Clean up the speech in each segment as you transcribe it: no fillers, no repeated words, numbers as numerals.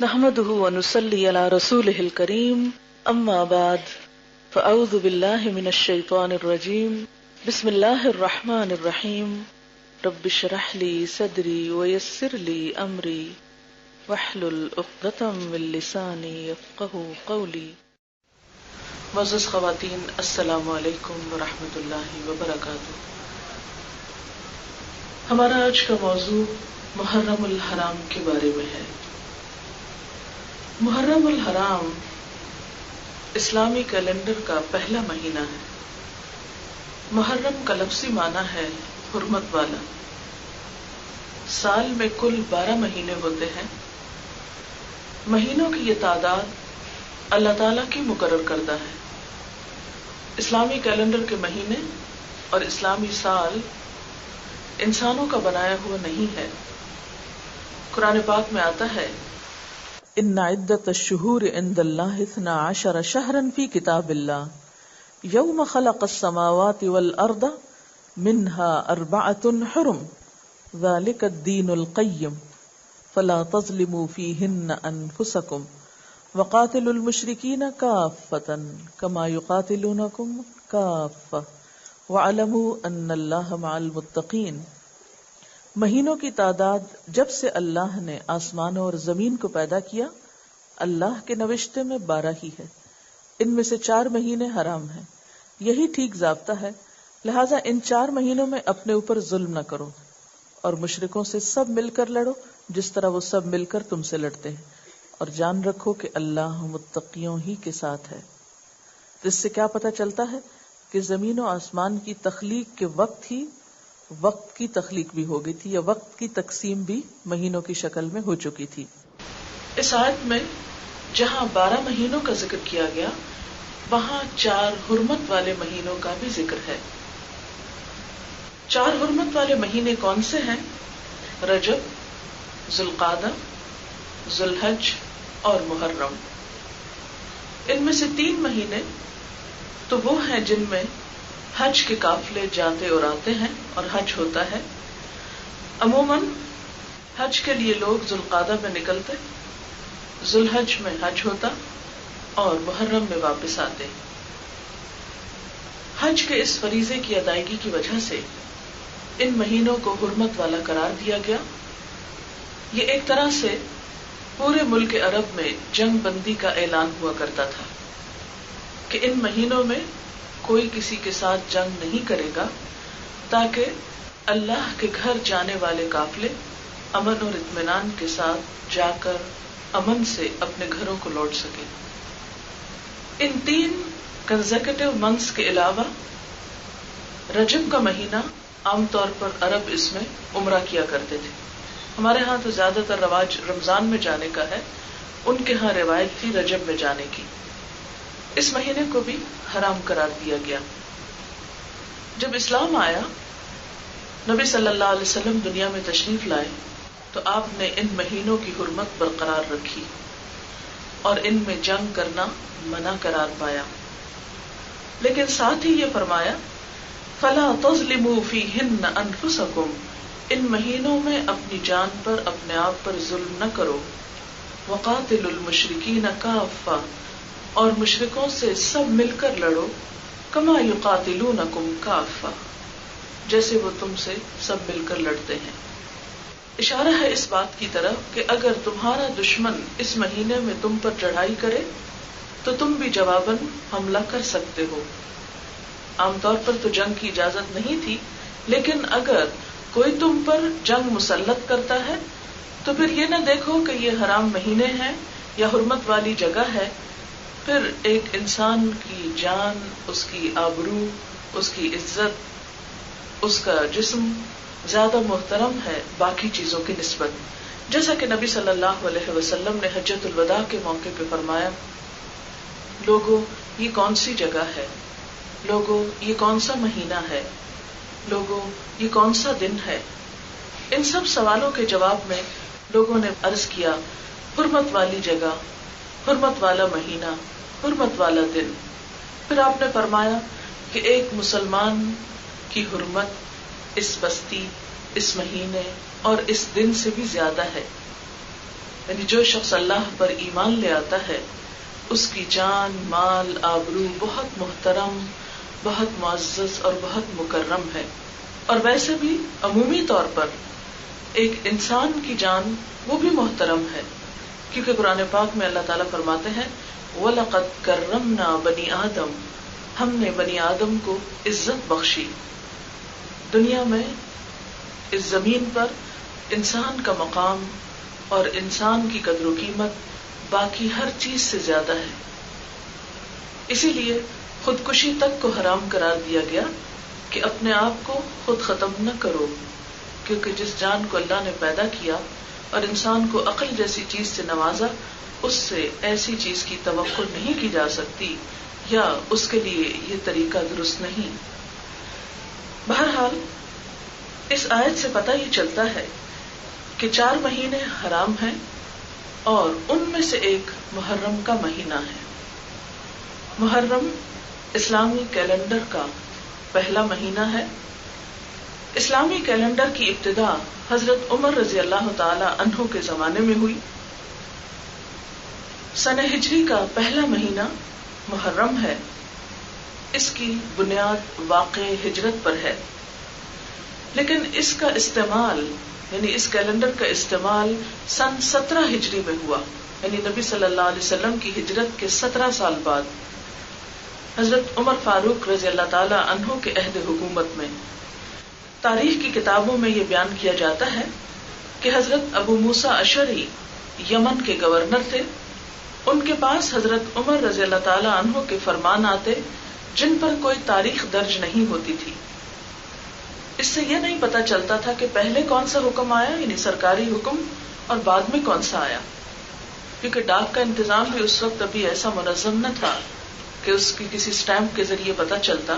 نحمده ونصلي على رسوله الكريم اما بعد فاعوذ بالله من الشيطان الرجيم بسم الله الرحمن الرحيم رب اشرح لي صدري ويسر لي امري واحلل عقدة من لساني يفقهوا قولي. معزز خواتین، السلام علیکم ورحمۃ اللہ وبرکاتہ. ہمارا آج کا موضوع محرم الحرام کے بارے میں ہے. محرم الحرام اسلامی کیلنڈر کا پہلا مہینہ ہے. محرم کا لفظی معنی ہے حرمت والا. سال میں کل 12 مہینے ہوتے ہیں. مہینوں کی یہ تعداد اللہ تعالیٰ کی مقرر کردہ ہے. اسلامی کیلنڈر کے مہینے اور اسلامی سال انسانوں کا بنایا ہوا نہیں ہے. قرآن پاک میں آتا ہے ان عدت الشہور عند اللہ 12 شہرا فی کتاب اللہ یوم خلق السماوات والارض منها 4 حرم ذلك الدین القیم فلا تظلموا فیہن انفسکم وقاتلوا المشرکین کافۃ کما یقاتلونکم کافۃ وَاعْلَمُوا أَنَّ اللَّهَ مَعَ الْمُتَّقِينَ. مہینوں کی تعداد جب سے اللہ نے آسمانوں اور زمین کو پیدا کیا اللہ کے نوشتے میں 12 ہی ہے. ان میں سے 4 مہینے حرام ہیں. یہی ٹھیک ضابطہ ہے. لہذا ان 4 مہینوں میں اپنے اوپر ظلم نہ کرو اور مشرکوں سے سب مل کر لڑو جس طرح وہ سب مل کر تم سے لڑتے ہیں. اور جان رکھو کہ اللہ متقیوں ہی کے ساتھ ہے. اس سے کیا پتہ چلتا ہے کہ زمین و آسمان کی تخلیق کے وقت ہی وقت کی تخلیق بھی ہو گئی تھی، یا وقت کی تقسیم بھی مہینوں کی شکل میں ہو چکی تھی. اس آیت میں جہاں 12 مہینوں کا ذکر کیا گیا وہاں 4 حرمت والے مہینوں کا بھی ذکر ہے. 4 حرمت والے مہینے کون سے ہیں؟ رجب، ذوالقعدہ، ذوالحج اور محرم. ان میں سے 3 مہینے تو وہ ہیں جن میں حج کے قافلے جاتے اور آتے ہیں اور حج ہوتا ہے. عموماً حج کے لیے لوگ ذوالقعدہ میں نکلتے، ذوالحج میں حج ہوتا اور محرم میں واپس آتے. حج کے اس فریضے کی ادائیگی کی وجہ سے ان مہینوں کو حرمت والا قرار دیا گیا. یہ ایک طرح سے پورے ملک عرب میں جنگ بندی کا اعلان ہوا کرتا تھا کہ ان مہینوں میں کوئی کسی کے ساتھ جنگ نہیں کرے گا تاکہ اللہ کے گھر جانے والے قافلے امن اور اطمینان کے ساتھ جا کر امن سے اپنے گھروں کو لوٹ سکیں. ان 3 کنزیکٹیو منتھس کے علاوہ رجب کا مہینہ عام طور پر عرب اس میں عمرہ کیا کرتے تھے. ہمارے ہاں تو زیادہ تر رواج رمضان میں جانے کا ہے، ان کے ہاں روایت تھی رجب میں جانے کی. اس مہینے کو بھی حرام قرار دیا گیا. جب اسلام آیا، نبی صلی اللہ علیہ وسلم دنیا میں تشریف لائے تو آپ نے ان مہینوں کی حرمت برقرار رکھی اور ان میں جنگ کرنا منع قرار پایا. لیکن ساتھ ہی یہ فرمایا فَلَا تَظْلِمُوا فِيهِنَّ أَنفُسَكُمْ، ان مہینوں میں اپنی جان پر اپنے آپ پر ظلم نہ کرو. وَقَاتِلُوا الْمُشْرِكِينَ كَافَّةً، اور مشرکوں سے سب مل کر لڑو. کما یقاتلونکم کافہ، جیسے وہ تم سے سب مل کر لڑتے ہیں. اشارہ ہے اس بات کی طرف کہ اگر تمہارا دشمن اس مہینے میں تم پر چڑھائی کرے تو تم بھی جواباً حملہ کر سکتے ہو. عام طور پر تو جنگ کی اجازت نہیں تھی، لیکن اگر کوئی تم پر جنگ مسلط کرتا ہے تو پھر یہ نہ دیکھو کہ یہ حرام مہینے ہیں یا حرمت والی جگہ ہے. پھر ایک انسان کی جان، اس کی آبرو، اس کی عزت، اس کا جسم زیادہ محترم ہے باقی چیزوں کی نسبت. جیسا کہ نبی صلی اللہ علیہ وسلم نے حجۃ الوداع کے موقع پہ فرمایا، لوگوں یہ کون سی جگہ ہے، لوگوں یہ کون سا مہینہ ہے، لوگوں یہ کون سا دن ہے. ان سب سوالوں کے جواب میں لوگوں نے عرض کیا حرمت والی جگہ، حرمت والا مہینہ، حرمت والا دن. پھر آپ نے فرمایا کہ ایک مسلمان کی حرمت اس بستی، اس مہینے اور اس دن سے بھی زیادہ ہے. یعنی جو شخص اللہ پر ایمان لے آتا ہے اس کی جان، مال، آبرو بہت محترم، بہت معزز اور بہت مکرم ہے. اور ویسے بھی عمومی طور پر ایک انسان کی جان وہ بھی محترم ہے، کیونکہ قرآن پاک میں اللہ تعالیٰ فرماتے ہیں وَلَقَدْ كَرَّمْنَا بَنِي آدم، ہم نے بنی آدم کو عزت بخشی. دنیا میں اس زمین پر انسان کا مقام اور انسان کی قدر و قیمت باقی ہر چیز سے زیادہ ہے. اسی لیے خودکشی تک کو حرام قرار دیا گیا کہ اپنے آپ کو خود ختم نہ کرو، کیونکہ جس جان کو اللہ نے پیدا کیا اور انسان کو عقل جیسی چیز سے نوازا، اس سے ایسی چیز کی توقع نہیں کی جا سکتی یا اس کے لیے یہ طریقہ درست نہیں. بہرحال اس آیت سے پتہ یہ چلتا ہے کہ 4 مہینے حرام ہیں اور ان میں سے ایک محرم کا مہینہ ہے. محرم اسلامی کیلنڈر کا پہلا مہینہ ہے. اسلامی کیلنڈر کی ابتدا حضرت عمر رضی اللہ تعالی عنہ کے زمانے میں ہوئی. سن ہجری کا پہلا مہینہ محرم ہے. اس کی بنیاد واقع ہجرت پر ہے، لیکن اس کا استعمال یعنی اس کیلنڈر کا استعمال سن 17 ہجری میں ہوا، یعنی نبی صلی اللہ علیہ وسلم کی ہجرت کے 17 سال بعد حضرت عمر فاروق رضی اللہ تعالی عنہ کے عہد حکومت میں. تاریخ کی کتابوں میں یہ بیان کیا جاتا ہے کہ حضرت ابو موسیٰ اشعری یمن کے گورنر تھے. ان کے پاس حضرت عمر رضی اللہ تعالی عنہ کے فرمان آتے جن پر کوئی تاریخ درج نہیں ہوتی تھی. اس سے یہ نہیں پتا چلتا تھا کہ پہلے کون سا حکم آیا یعنی سرکاری حکم اور بعد میں کون سا آیا، کیونکہ ڈاک کا انتظام بھی اس وقت ابھی ایسا منظم نہ تھا کہ اس کی کسی سٹیمپ کے ذریعے پتا چلتا.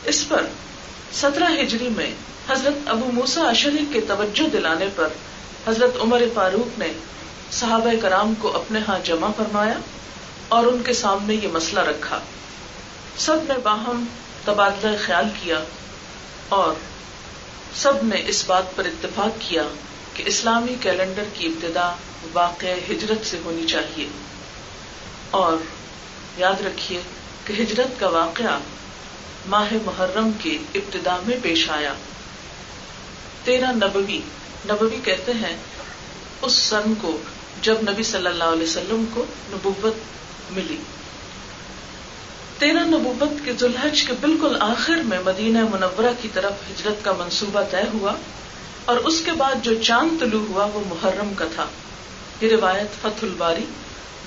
اس پر 17 ہجری میں حضرت ابو موسیٰ اشعری کے توجہ دلانے پر حضرت عمر فاروق نے صحابہ کرام کو اپنے ہاں جمع فرمایا اور ان کے سامنے یہ مسئلہ رکھا. سب نے باہم تبادلہ خیال کیا اور سب نے اس بات پر اتفاق کیا کہ اسلامی کیلنڈر کی ابتدا واقع ہجرت سے ہونی چاہیے. اور یاد رکھیے کہ ہجرت کا واقعہ ماہ محرم کے ابتدا میں پیش آیا. 13 نبوی کہتے ہیں اس سن کو جب نبی صلی اللہ علیہ وسلم کو نبوت ملی. 13 نبوت کے ذوالحج کے بالکل آخر میں مدینہ منورہ کی طرف ہجرت کا منصوبہ طے ہوا اور اس کے بعد جو چاند طلوع ہوا وہ محرم کا تھا. یہ روایت فتح الباری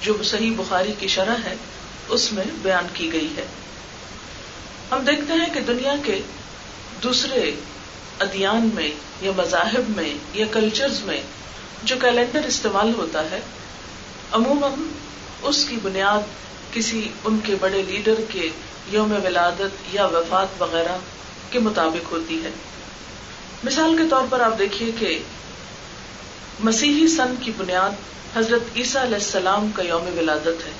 جو صحیح بخاری کی شرح ہے اس میں بیان کی گئی ہے. ہم دیکھتے ہیں کہ دنیا کے دوسرے ادیان میں یا مذاہب میں یا کلچرز میں جو کیلنڈر استعمال ہوتا ہے عموماً اس کی بنیاد کسی ان کے بڑے لیڈر کے یوم ولادت یا وفات وغیرہ کے مطابق ہوتی ہے. مثال کے طور پر آپ دیکھیے کہ مسیحی سن کی بنیاد حضرت عیسیٰ علیہ السلام کا یوم ولادت ہے،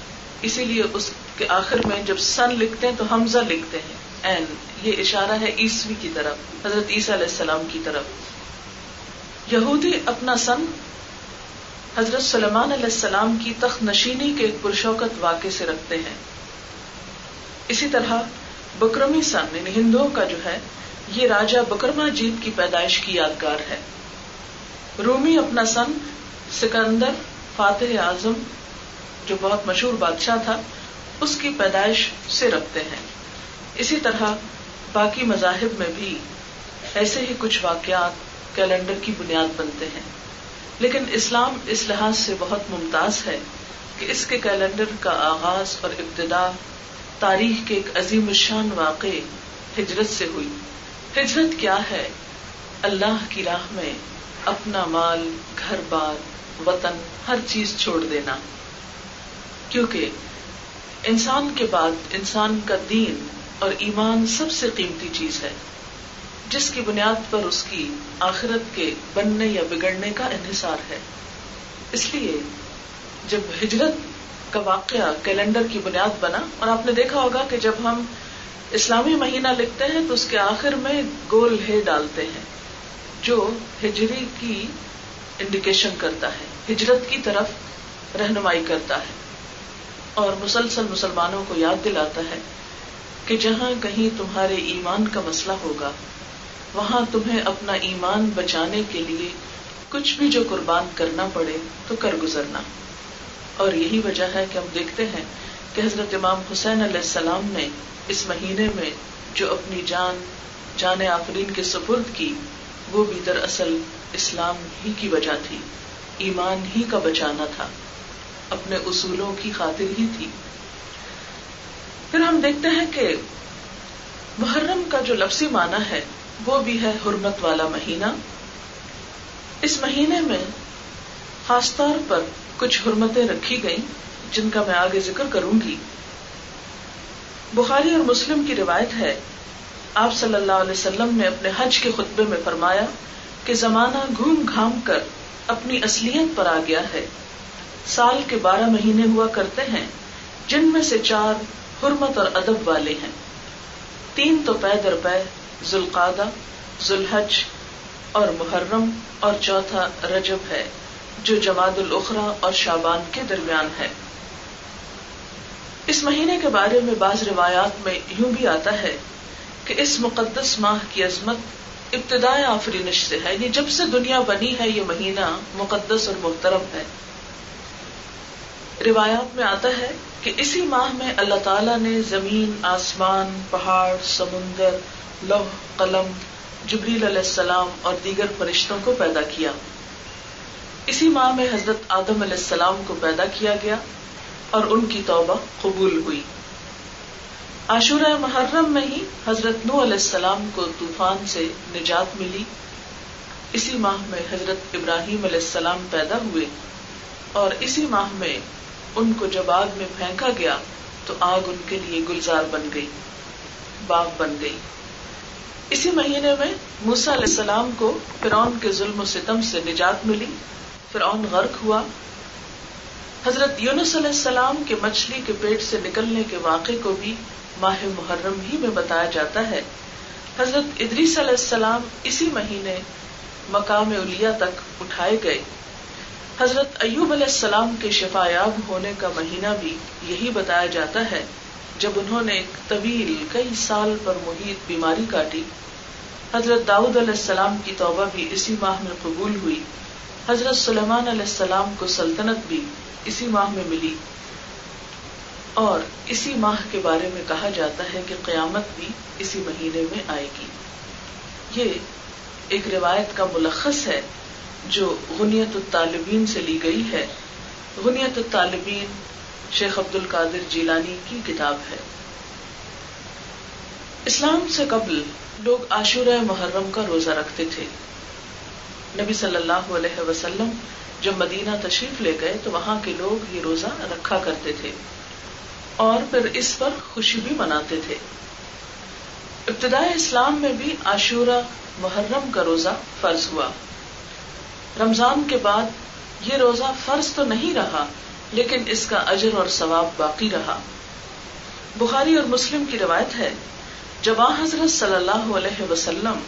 اسی لیے اس کے آخر میں جب سن لکھتے ہیں تو حمزہ لکھتے ہیں این، یہ اشارہ ہے عیسوی کی طرف، حضرت عیسیٰ علیہ السلام کی طرف. یہودی اپنا سن حضرت سلیمان علیہ السلام کی تخت نشینی کے ایک پرشوکت واقعے سے رکھتے ہیں. اسی طرح بکرمی سن یعنی ہندوؤں کا جو ہے یہ راجہ بکرما جیت کی پیدائش کی یادگار ہے. رومی اپنا سن سکندر فاتح اعظم جو بہت مشہور بادشاہ تھا اس کی پیدائش سے رکھتے ہیں. اسی طرح باقی مذاہب میں بھی ایسے ہی کچھ واقعات کیلنڈر کی بنیاد بنتے ہیں، لیکن اسلام اس لحاظ سے بہت ممتاز ہے کہ اس کے کیلنڈر کا آغاز اور ابتدا تاریخ کے ایک عظیم الشان واقعے ہجرت سے ہوئی. ہجرت کیا ہے؟ اللہ کی راہ میں اپنا مال، گھر بار، وطن، ہر چیز چھوڑ دینا، کیونکہ انسان کے بعد انسان کا دین اور ایمان سب سے قیمتی چیز ہے جس کی بنیاد پر اس کی آخرت کے بننے یا بگڑنے کا انحصار ہے. اس لیے جب ہجرت کا واقعہ کیلنڈر کی بنیاد بنا، اور آپ نے دیکھا ہوگا کہ جب ہم اسلامی مہینہ لکھتے ہیں تو اس کے آخر میں گول ہے ڈالتے ہیں جو ہجری کی انڈیکیشن کرتا ہے، ہجرت کی طرف رہنمائی کرتا ہے، اور مسلسل مسلمانوں کو یاد دلاتا ہے کہ جہاں کہیں تمہارے ایمان کا مسئلہ ہوگا وہاں تمہیں اپنا ایمان بچانے کے لیے کچھ بھی جو قربان کرنا پڑے تو کر گزرنا. اور یہی وجہ ہے کہ ہم دیکھتے ہیں کہ حضرت امام حسین علیہ السلام نے اس مہینے میں جو اپنی جان آفرین کے سپرد کی، وہ بھی دراصل اسلام ہی کی وجہ تھی، ایمان ہی کا بچانا تھا، اپنے اصولوں کی خاطر ہی تھی. پھر ہم دیکھتے ہیں کہ محرم کا جو لفظی معنی ہے وہ بھی ہے حرمت والا مہینہ. اس مہینے میں خاص طور پر کچھ حرمتیں رکھی گئیں جن کا میں آگے ذکر کروں گی. بخاری اور مسلم کی روایت ہے، آپ صلی اللہ علیہ وسلم نے اپنے حج کے خطبے میں فرمایا کہ زمانہ گھوم گھام کر اپنی اصلیت پر آ گیا ہے. سال کے 12 مہینے ہوا کرتے ہیں جن میں سے 4 حرمت اور ادب والے ہیں. 3 تو پے در پے، ذوالقعدہ، ذوالحج اور محرم، اور چوتھا رجب ہے جو جمادی الاخری اور شعبان کے درمیان ہے. اس مہینے کے بارے میں بعض روایات میں یوں بھی آتا ہے کہ اس مقدس ماہ کی عظمت ابتدائے آفرینش سے ہے، یعنی جب سے دنیا بنی ہے یہ مہینہ مقدس اور محترم ہے. روایات میں آتا ہے کہ اسی ماہ میں اللہ تعالیٰ نے زمین، آسمان، پہاڑ، سمندر، لوح قلم، جبریل علیہ السلام اور دیگر فرشتوں کو پیدا کیا. اسی ماہ میں حضرت آدم علیہ السلام کو پیدا کیا گیا اور ان کی توبہ قبول ہوئی. عاشورہ محرم میں ہی حضرت نوح علیہ السلام کو طوفان سے نجات ملی. اسی ماہ میں حضرت ابراہیم علیہ السلام پیدا ہوئے اور اسی ماہ میں ان کو جب آگ میں پھینکا گیا تو آگ ان کے لیے گلزار بن گئی، باغ بن گئی. اسی مہینے میں موسیٰ علیہ السلام کو فرعون کے ظلم و ستم سے نجات ملی، فرعون غرق ہوا. حضرت یونس علیہ السلام کے مچھلی کے پیٹ سے نکلنے کے واقعے کو بھی ماہ محرم ہی میں بتایا جاتا ہے. حضرت ادریس علیہ السلام اسی مہینے مقام علیہ تک اٹھائے گئے. حضرت ایوب علیہ السلام کے شفا یاب ہونے کا مہینہ بھی یہی بتایا جاتا ہے جب انہوں نے ایک طویل کئی سال پر محیط بیماری کاٹی. حضرت داؤد علیہ السلام کی توبہ بھی اسی ماہ میں قبول ہوئی. حضرت سلیمان علیہ السلام کو سلطنت بھی اسی ماہ میں ملی اور اسی ماہ کے بارے میں کہا جاتا ہے کہ قیامت بھی اسی مہینے میں آئے گی. یہ ایک روایت کا ملخص ہے جو غنیت الطالبین سے لی گئی ہے. غنیت الطالبین شیخ عبد القادر جیلانی کی کتاب ہے. اسلام سے قبل لوگ عاشورہ محرم کا روزہ رکھتے تھے. نبی صلی اللہ علیہ وسلم جب مدینہ تشریف لے گئے تو وہاں کے لوگ یہ روزہ رکھا کرتے تھے اور پھر اس پر خوشی بھی مناتے تھے. ابتدائے اسلام میں بھی عاشورہ محرم کا روزہ فرض ہوا. رمضان کے بعد یہ روزہ فرض تو نہیں رہا لیکن اس کا اجر اور ثواب باقی رہا. بخاری اور مسلم کی روایت ہے جب حضرت صلی اللہ علیہ وسلم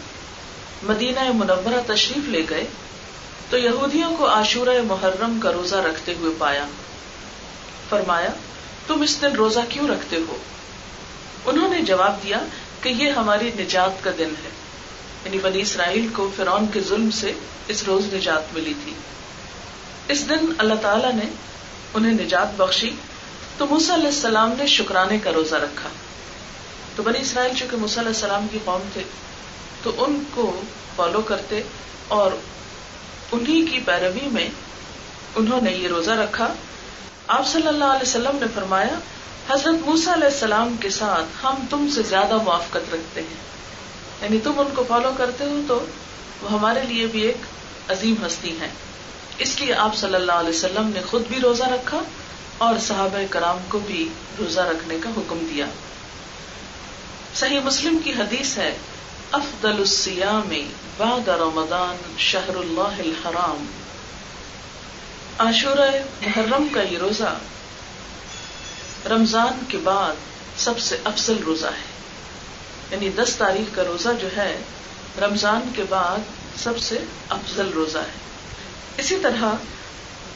مدینہ منورہ تشریف لے گئے تو یہودیوں کو عاشورہ محرم کا روزہ رکھتے ہوئے پایا. فرمایا تم اس دن روزہ کیوں رکھتے ہو؟ انہوں نے جواب دیا کہ یہ ہماری نجات کا دن ہے، یعنی بنی اسرائیل کو فرعون کے ظلم سے اس روز نجات ملی تھی. اس دن اللہ تعالیٰ نے انہیں نجات بخشی تو موسیٰ علیہ السلام نے شکرانے کا روزہ رکھا. تو بنی اسرائیل چونکہ موسیٰ علیہ السلام کی قوم تھے تو ان کو فالو کرتے اور انہی کی پیروی میں انہوں نے یہ روزہ رکھا. آپ صلی اللہ علیہ وسلم نے فرمایا حضرت موسیٰ علیہ السلام کے ساتھ ہم تم سے زیادہ موافقت رکھتے ہیں، یعنی تم ان کو فالو کرتے ہو تو وہ ہمارے لیے بھی ایک عظیم ہستی ہیں. اس لیے آپ صلی اللہ علیہ وسلم نے خود بھی روزہ رکھا اور صحابہ کرام کو بھی روزہ رکھنے کا حکم دیا. صحیح مسلم کی حدیث ہے افضل الصیام بعد رمضان شہر اللہ الحرام. عاشورہ محرم کا یہ روزہ رمضان کے بعد سب سے افضل روزہ ہے، یعنی 10 تاریخ کا روزہ جو ہے رمضان کے بعد سب سے افضل روزہ ہے. اسی طرح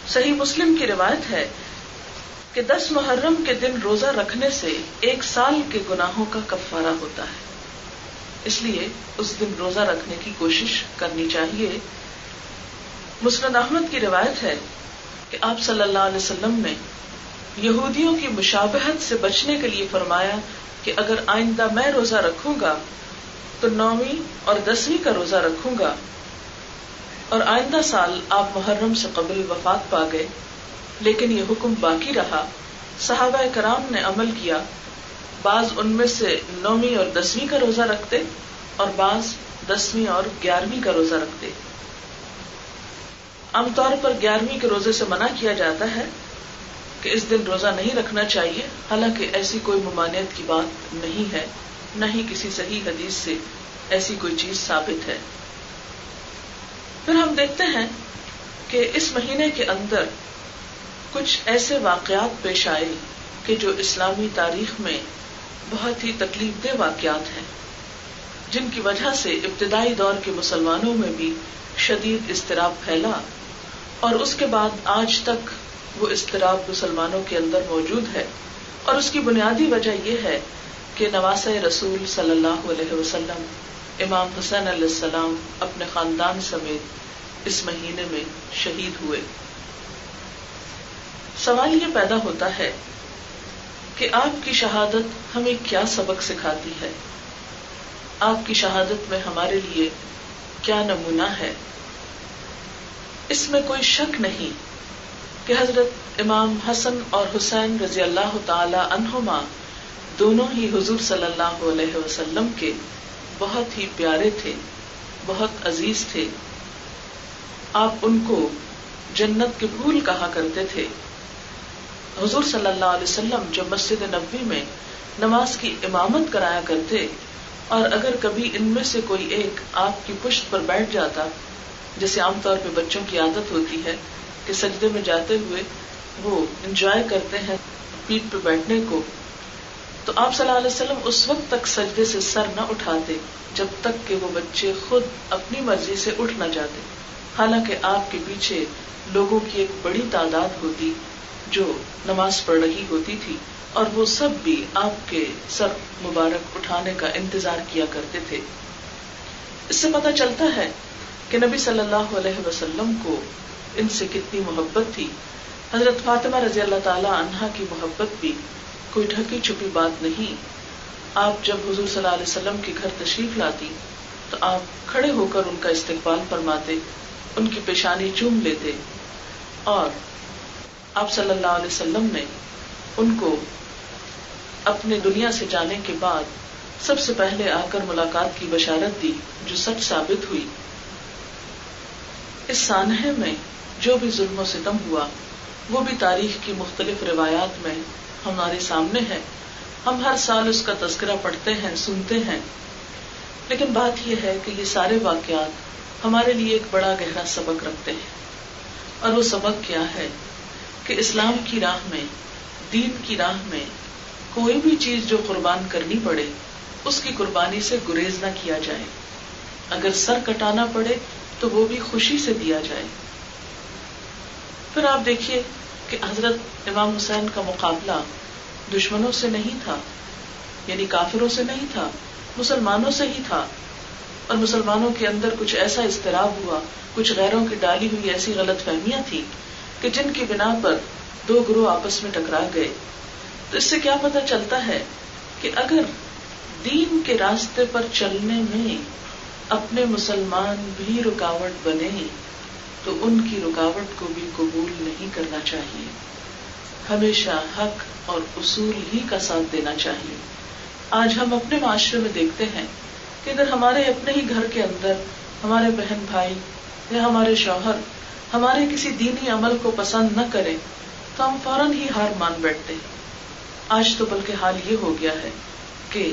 صحیح مسلم کی روایت ہے کہ 10 محرم کے دن روزہ رکھنے سے 1 سال کے گناہوں کا کفارہ ہوتا ہے. اس لیے اس دن روزہ رکھنے کی کوشش کرنی چاہیے. مسند احمد کی روایت ہے کہ آپ صلی اللہ علیہ وسلم نے یہودیوں کی مشابہت سے بچنے کے لیے فرمایا کہ اگر آئندہ میں روزہ رکھوں گا تو 9ویں اور 10ویں کا روزہ رکھوں گا. اور آئندہ سال آپ محرم سے قبل وفات پا گئے، لیکن یہ حکم باقی رہا. صحابہ کرام نے عمل کیا، بعض ان میں سے 9ویں اور 10ویں کا روزہ رکھتے اور بعض 10ویں اور 11ویں کا روزہ رکھتے. عام طور پر 11ویں کے روزے سے منع کیا جاتا ہے کہ اس دن روزہ نہیں رکھنا چاہیے، حالانکہ ایسی کوئی ممانعت کی بات نہیں ہے، نہ ہی کسی صحیح حدیث سے ایسی کوئی چیز ثابت ہے. پھر ہم دیکھتے ہیں کہ اس مہینے کے اندر کچھ ایسے واقعات پیش آئے کہ جو اسلامی تاریخ میں بہت ہی تکلیف دہ واقعات ہیں، جن کی وجہ سے ابتدائی دور کے مسلمانوں میں بھی شدید اضطراب پھیلا، اور اس کے بعد آج تک وہ اضطراب مسلمانوں کے اندر موجود ہے. اور اس کی بنیادی وجہ یہ ہے کہ نواسۂ رسول صلی اللہ علیہ وسلم امام حسین علیہ السلام اپنے خاندان سمیت اس مہینے میں شہید ہوئے. سوال یہ پیدا ہوتا ہے کہ آپ کی شہادت ہمیں کیا سبق سکھاتی ہے؟ آپ کی شہادت میں ہمارے لیے کیا نمونہ ہے؟ اس میں کوئی شک نہیں کہ حضرت امام حسن اور حسین رضی اللہ تعالی عنہما دونوں ہی حضور صلی اللہ علیہ وسلم کے بہت ہی پیارے تھے، بہت عزیز تھے. آپ ان کو جنت کے پھول کہا کرتے تھے. حضور صلی اللہ علیہ وسلم جب مسجد نبوی میں نماز کی امامت کرایا کرتے، اور اگر کبھی ان میں سے کوئی ایک آپ کی پشت پر بیٹھ جاتا، جیسے عام طور پہ بچوں کی عادت ہوتی ہے کہ سجدے میں جاتے ہوئے وہ انجوائے کرتے ہیں پیٹھ پہ بیٹھنے کو، تو آپ صلی اللہ علیہ وسلم اس وقت تک سجدے سے سر نہ اٹھاتے جب تک کہ وہ بچے خود اپنی مرضی سے اٹھ نہ جاتے. حالانکہ آپ کے پیچھے لوگوں کی ایک بڑی تعداد ہوتی جو نماز پڑھ رہی ہوتی تھی، اور وہ سب بھی آپ کے سر مبارک اٹھانے کا انتظار کیا کرتے تھے. اس سے پتہ چلتا ہے کہ نبی صلی اللہ علیہ وسلم کو ان سے کتنی محبت تھی. حضرت فاطمہ رضی اللہ تعالی عنہا کی محبت بھی کوئی ڈھکی چھپی بات نہیں. آپ جب حضور صلی اللہ علیہ وسلم کے گھر تشریف لاتی تو آپ کھڑے ہو کر ان کا استقبال فرماتے، ان کی پیشانی چوم لیتے، اور آپ صلی اللہ علیہ وسلم نے ان کو اپنے دنیا سے جانے کے بعد سب سے پہلے آ کر ملاقات کی بشارت دی، جو سچ ثابت ہوئی. اس سانحے میں جو بھی ظلم و ستم ہوا وہ بھی تاریخ کی مختلف روایات میں ہمارے سامنے ہے. ہم ہر سال اس کا تذکرہ پڑھتے ہیں، سنتے ہیں، لیکن بات یہ ہے کہ یہ سارے واقعات ہمارے لیے ایک بڑا گہرا سبق رکھتے ہیں. اور وہ سبق کیا ہے کہ اسلام کی راہ میں، دین کی راہ میں کوئی بھی چیز جو قربان کرنی پڑے اس کی قربانی سے گریز نہ کیا جائے. اگر سر کٹانا پڑے تو وہ بھی خوشی سے دیا جائے. پھر آپ دیکھیے کہ حضرت امام حسین کا مقابلہ دشمنوں سے نہیں تھا، یعنی کافروں سے نہیں تھا، مسلمانوں سے ہی تھا. اور مسلمانوں کے اندر کچھ ایسا اضطراب ہوا، کچھ غیروں کی ڈالی ہوئی ایسی غلط فہمیاں تھی کہ جن کی بنا پر 2 گروہ آپس میں ٹکرا گئے. تو اس سے کیا پتہ چلتا ہے کہ اگر دین کے راستے پر چلنے میں اپنے مسلمان بھی رکاوٹ بنے تو ان کی رکاوٹ کو بھی قبول نہیں کرنا چاہیے. ہمیشہ حق اور اصول ہی کا ساتھ دینا چاہیے. آج ہم اپنے معاشرے میں دیکھتے ہیں کہ اگر ہمارے اپنے ہی گھر کے اندر ہمارے بہن بھائی یا ہمارے شوہر ہمارے کسی دینی عمل کو پسند نہ کریں تو ہم فوراً ہی ہار مان بیٹھتے ہیں. آج تو بلکہ حال یہ ہو گیا ہے کہ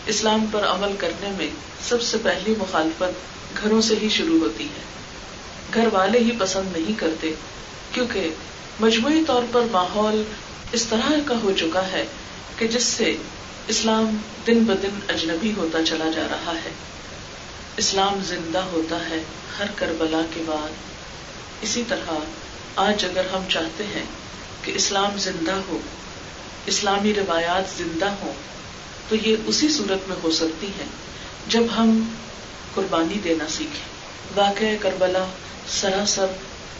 اسلام پر عمل کرنے میں سب سے پہلی مخالفت گھروں سے ہی شروع ہوتی ہے. گھر والے ہی پسند نہیں کرتے کیونکہ مجموعی طور پر ماحول اس طرح کا ہو چکا ہے کہ جس سے اسلام دن بدن اجنبی ہوتا چلا جا رہا ہے. اسلام زندہ ہوتا ہے ہر کربلا کے بعد. اسی طرح آج اگر ہم چاہتے ہیں کہ اسلام زندہ ہو، اسلامی روایات زندہ ہوں، تو یہ اسی صورت میں ہو سکتی ہیں جب ہم قربانی دینا سیکھیں. واقعہ کربلا سراسر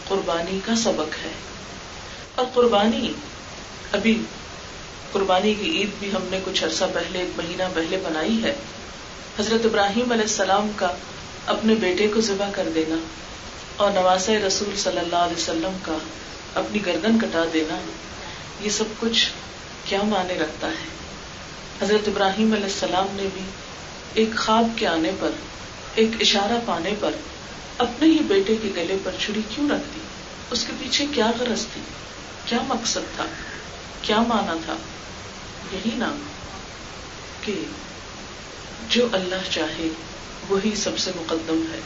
قربانی کا سبق ہے. اور قربانی، ابھی قربانی کی عید بھی ہم نے کچھ عرصہ پہلے، 1 مہینہ پہلے بنائی ہے. حضرت ابراہیم علیہ السلام کا اپنے بیٹے کو ذبح کر دینا اور نواسہ رسول صلی اللہ علیہ وسلم کا اپنی گردن کٹا دینا، یہ سب کچھ کیا معنی رکھتا ہے؟ حضرت ابراہیم علیہ السلام نے بھی ایک خواب کے آنے پر، ایک اشارہ پانے پر اپنے ہی بیٹے کے گلے پر چھری کیوں رکھ دی؟ اس کے پیچھے کیا غرض تھی؟ کیا مقصد تھا؟ کیا معنی تھا؟ یہی نا کہ جو اللہ چاہے وہی سب سے مقدم ہے.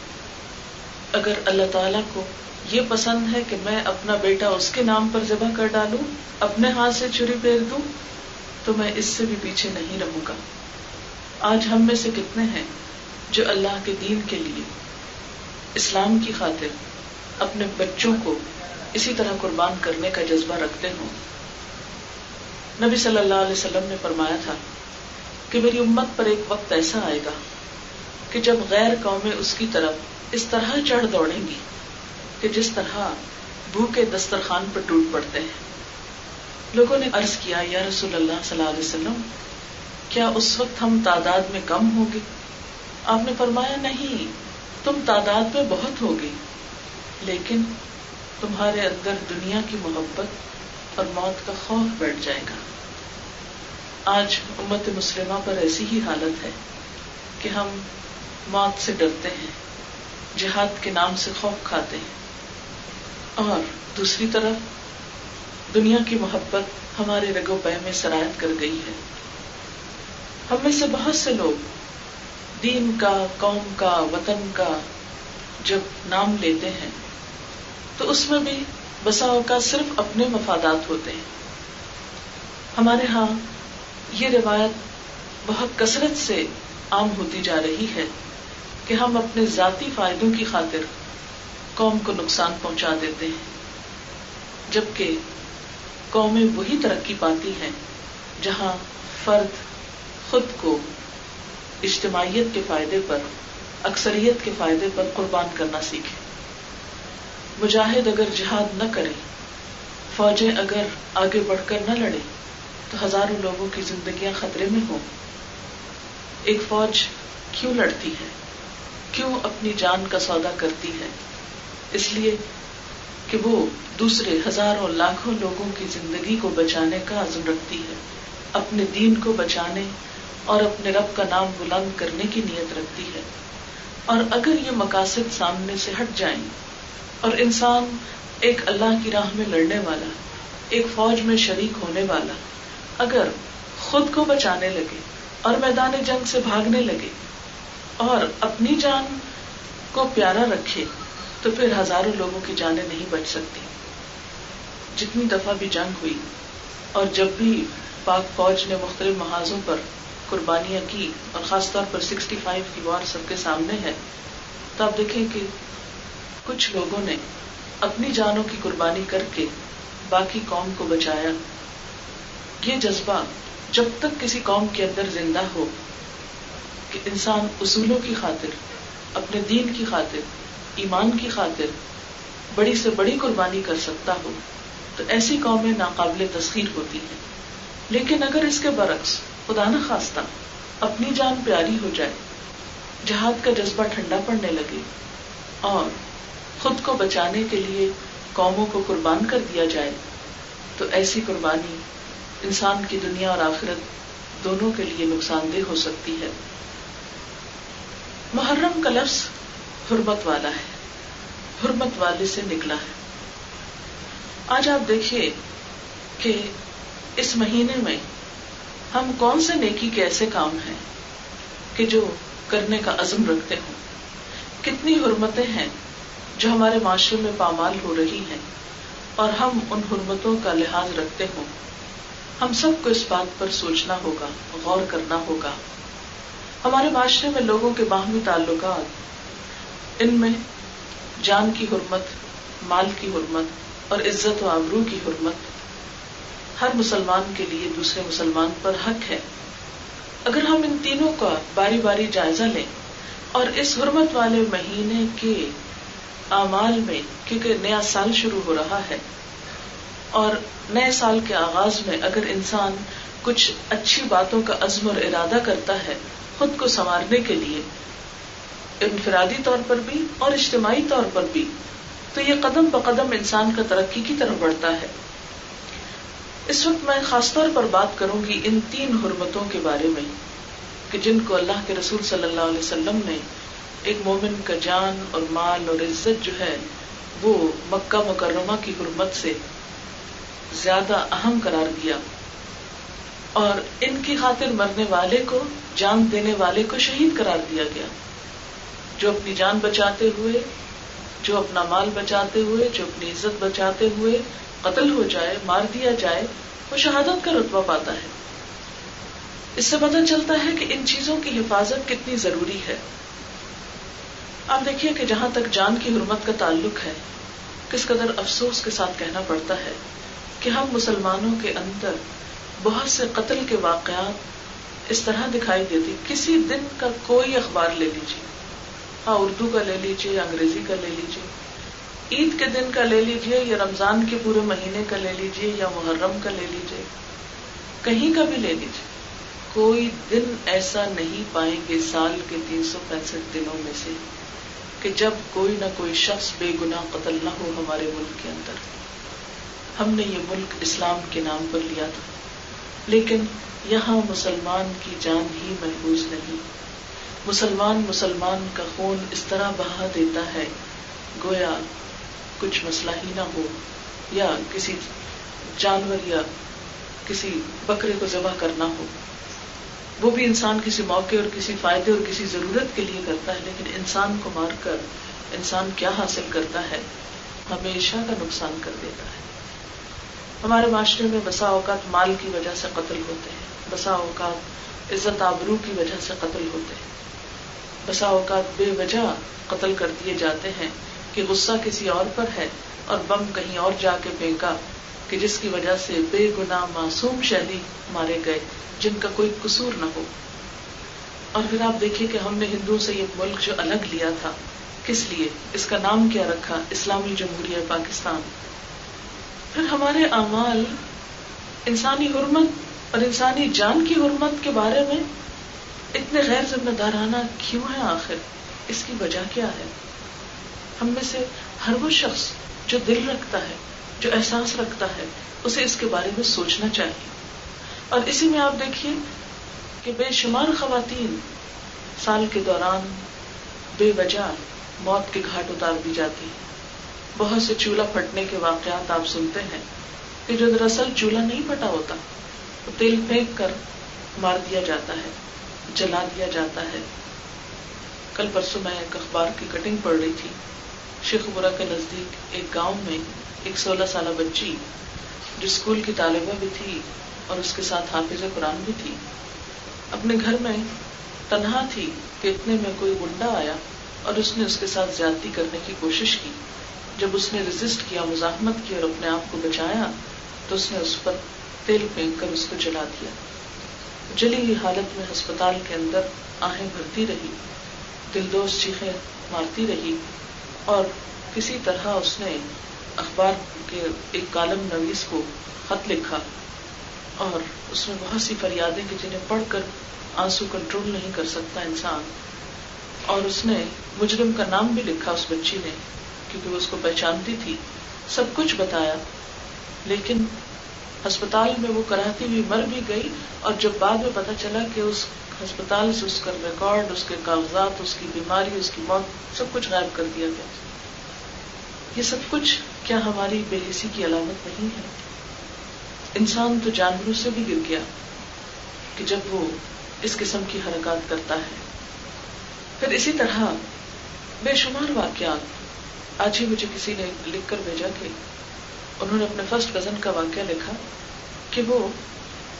اگر اللہ تعالیٰ کو یہ پسند ہے کہ میں اپنا بیٹا اس کے نام پر ذبح کر ڈالوں، اپنے ہاتھ سے چھری پھیر دوں، تو میں اس سے بھی پیچھے نہیں رہوں گا. آج ہم میں سے کتنے ہیں جو اللہ کے دین کے لیے، اسلام کی خاطر اپنے بچوں کو اسی طرح قربان کرنے کا جذبہ رکھتے ہوں؟ نبی صلی اللہ علیہ وسلم نے فرمایا تھا کہ میری امت پر ایک وقت ایسا آئے گا کہ جب غیر قومیں اس کی طرف اس طرح چڑھ دوڑیں گی کہ جس طرح بھوکے دسترخوان پر ٹوٹ پڑتے ہیں. لوگوں نے عرض کیا، یا رسول اللہ صلی اللہ علیہ وسلم، کیا اس وقت ہم تعداد میں کم ہوں گے؟ آپ نے فرمایا، نہیں، تم تعداد میں بہت ہوگی، لیکن تمہارے اندر دنیا کی محبت اور موت کا خوف بیٹھ جائے گا. آج امت مسلمہ پر ایسی ہی حالت ہے کہ ہم موت سے ڈرتے ہیں، جہاد کے نام سے خوف کھاتے ہیں، اور دوسری طرف دنیا کی محبت ہمارے رگو پے میں سرایت کر گئی ہے. ہم میں سے بہت سے لوگ دین کا، قوم کا، وطن کا جب نام لیتے ہیں تو اس میں بھی بسا اوقات صرف اپنے مفادات ہوتے ہیں. ہمارے ہاں یہ روایت بہت کثرت سے عام ہوتی جا رہی ہے کہ ہم اپنے ذاتی فائدوں کی خاطر قوم کو نقصان پہنچا دیتے ہیں، جبکہ قومیں وہی ترقی پاتی ہیں جہاں فرد خود کو اجتماعیت کے فائدے پر، اکثریت کے فائدے پر قربان کرنا سیکھے. مجاہد اگر جہاد نہ کرے، فوجیں اگر آگے بڑھ کر نہ لڑے، تو ہزاروں لوگوں کی زندگیاں خطرے میں ہوں. ایک فوج کیوں لڑتی ہے؟ کیوں اپنی جان کا سودا کرتی ہے؟ اس لیے کہ وہ دوسرے ہزاروں لاکھوں لوگوں کی زندگی کو بچانے کا عزم رکھتی ہے، اپنے دین کو بچانے اور اپنے رب کا نام بلند کرنے کی نیت رکھتی ہے. اور اگر یہ مقاصد سامنے سے ہٹ جائیں اور انسان ایک اللہ کی راہ میں لڑنے والا، ایک فوج میں شریک ہونے والا، اگر خود کو بچانے لگے اور میدان جنگ سے بھاگنے لگے اور اپنی جان کو پیارا رکھے، تو پھر ہزاروں لوگوں کی جانیں نہیں بچ سکتی. جتنی دفعہ بھی جنگ ہوئی اور جب بھی پاک فوج نے مختلف محاذوں پر قربانیاں کی، اور خاص طور پر 65 کی وار سب کے سامنے ہے، تو آپ دیکھیں کہ کچھ لوگوں نے اپنی جانوں کی قربانی کر کے باقی قوم کو بچایا. یہ جذبہ جب تک کسی قوم کے اندر زندہ ہو کہ انسان اصولوں کی خاطر، اپنے دین کی خاطر، ایمان کی خاطر بڑی سے بڑی قربانی کر سکتا ہو، تو ایسی قومیں ناقابل تسخیر ہوتی ہیں. لیکن اگر اس کے برعکس خدا نہ خواستہ اپنی جان پیاری ہو جائے، جہاد کا جذبہ ٹھنڈا پڑنے لگے اور خود کو بچانے کے لیے قوموں کو قربان کر دیا جائے، تو ایسی قربانی انسان کی دنیا اور آخرت دونوں کے لیے نقصان دہ ہو سکتی ہے. محرم کا لفظ حرمت والا ہے، حرمت والے سے نکلا ہے. آج آپ دیکھیے کہ اس مہینے میں ہم کون سے نیکی کے ایسے کام ہیں کہ جو کرنے کا عزم رکھتے ہوں. کتنی حرمتیں ہیں جو ہمارے معاشرے میں پامال ہو رہی ہیں اور ہم ان حرمتوں کا لحاظ رکھتے ہوں. ہم سب کو اس بات پر سوچنا ہوگا، غور کرنا ہوگا. ہمارے معاشرے میں لوگوں کے باہمی تعلقات، ان میں جان کی حرمت، مال کی حرمت اور عزت و آبرو کی حرمت ہر مسلمان کے لیے دوسرے مسلمان پر حق ہے. اگر ہم ان تینوں کا باری باری جائزہ لیں اور اس حرمت والے مہینے کے اعمال میں، کیونکہ نیا سال شروع ہو رہا ہے اور نئے سال کے آغاز میں اگر انسان کچھ اچھی باتوں کا عزم اور ارادہ کرتا ہے خود کو سنوارنے کے لیے، انفرادی طور پر بھی اور اجتماعی طور پر بھی، تو یہ قدم بقدم انسان کا ترقی کی طرف بڑھتا ہے. اس وقت میں خاص طور پر بات کروں گی ان 3 حرمتوں کے بارے میں کہ جن کو اللہ کے رسول صلی اللہ علیہ وسلم نے ایک مومن کا جان اور مال اور عزت جو ہے وہ مکہ مکرمہ کی حرمت سے زیادہ اہم قرار دیا، اور ان کی خاطر مرنے والے کو، جان دینے والے کو شہید قرار دیا گیا. جو اپنی جان بچاتے ہوئے، جو اپنا مال بچاتے ہوئے، جو اپنی عزت بچاتے ہوئے قتل ہو جائے، مار دیا جائے، وہ شہادت کا رتبہ پاتا ہے. اس سے پتہ چلتا ہے کہ ان چیزوں کی حفاظت کتنی ضروری ہے. آپ دیکھیے کہ جہاں تک جان کی حرمت کا تعلق ہے، کس قدر افسوس کے ساتھ کہنا پڑتا ہے کہ ہم مسلمانوں کے اندر بہت سے قتل کے واقعات اس طرح دکھائی دیتی. کسی دن کا کوئی اخبار لے لیجیے، ہاں اردو کا لے لیجیے، انگریزی کا لے لیجیے، عید کے دن کا لے لیجیے یا رمضان کے پورے مہینے کا لے لیجیے یا محرم کا لے لیجیے، کہیں کا بھی لے لیجیے، کوئی دن ایسا نہیں پائیں گے سال کے 365 دنوں میں سے کہ جب کوئی نہ کوئی شخص بے گناہ قتل نہ ہو ہمارے ملک کے اندر. ہم نے یہ ملک اسلام کے نام پر لیا تھا، لیکن یہاں مسلمان کی جان ہی محفوظ نہیں. مسلمان کا خون اس طرح بہا دیتا ہے گویا کچھ مسئلہ ہی نہ ہو، یا کسی جانور یا کسی بکرے کو ذبح کرنا ہو. وہ بھی انسان کسی موقع اور کسی فائدے اور کسی ضرورت کے لیے کرتا ہے، لیکن انسان کو مار کر انسان کیا حاصل کرتا ہے؟ ہمیشہ کا نقصان کر دیتا ہے. ہمارے معاشرے میں بسا اوقات مال کی وجہ سے قتل ہوتے ہیں، بسا اوقات عزت آبرو کی وجہ سے قتل ہوتے ہیں، بسا اوقات بے وجہ قتل کر دیے جاتے ہیں کہ غصہ کسی اور پر ہے اور بم کہیں اور جا کے پھینکا کہ جس کی وجہ سے بے گناہ معصوم شہری مارے گئے جن کا کوئی قصور نہ ہو. اور پھر آپ دیکھیے کہ ہم نے ہندوؤں سے یہ ملک جو الگ لیا تھا، کس لیے؟ اس کا نام کیا رکھا؟ اسلامی جمہوریہ پاکستان. پھر ہمارے اعمال انسانی حرمت اور انسانی جان کی حرمت کے بارے میں اتنے غیر ذمہ دارانہ کیوں ہیں؟ آخر اس کی وجہ کیا ہے؟ ہم میں سے ہر وہ شخص جو دل رکھتا ہے، جو احساس رکھتا ہے، اسے اس کے بارے میں سوچنا چاہیے. اور اسی میں آپ دیکھیے کہ بے شمار خواتین سال کے دوران بے وجہ موت کے گھاٹ اتار دی جاتی ہیں. بہت سے چولہا پھٹنے کے واقعات آپ سنتے ہیں کہ جو دراصل چولہا نہیں پھٹا ہوتا، وہ تیل پھینک کر مار دیا جاتا ہے، جلا دیا جاتا ہے. کل پرسوں میں ایک اخبار کی کٹنگ پڑھ رہی تھی. شیخ پورہ کے نزدیک ایک گاؤں میں ایک 16 سالہ بچی جو اسکول کی طالبہ بھی تھی اور اس کے ساتھ حافظ قرآن بھی تھی، اپنے گھر میں تنہا تھی کہ اتنے میں کوئی گنڈا آیا اور اس نے اس کے ساتھ زیادتی کرنے کی کوشش کی. جب اس نے ریزسٹ کیا، مزاحمت کی اور اپنے آپ کو بچایا تو اس نے اس پر تیل پھینک کر اس کو جلا دیا. جلی ہوئی حالت میں ہسپتال کے اندر آہیں بھرتی رہی، دلدوز چیخیں مارتی رہی، اور کسی طرح اس نے اخبار کے ایک کالم نویس کو خط لکھا اور اس میں بہت سی فریادیں کہ جنہیں پڑھ کر آنسو کنٹرول نہیں کر سکتا انسان. اور اس نے مجرم کا نام بھی لکھا اس بچی نے، کیونکہ وہ اس کو پہچانتی تھی. سب کچھ بتایا، لیکن ہسپتال میں وہ کراتی ہوئی مر بھی گئی. اور جب بعد میں پتا چلا کہ اس ہسپتال سے اس کا ریکارڈ، اس کے کاغذات، اس کی بیماری، اس کی موت، سب کچھ غائب کر دیا گیا. یہ سب کچھ کیا ہماری بے حسی کی علامت نہیں ہے؟ انسان تو جانوروں سے بھی گر گیا کہ جب وہ اس قسم کی حرکات کرتا ہے. پھر اسی طرح بے شمار واقعات. آج ہی مجھے کسی نے لکھ کر بھیجا کہ انہوں نے اپنے فرسٹ کزن کا واقعہ لکھا کہ وہ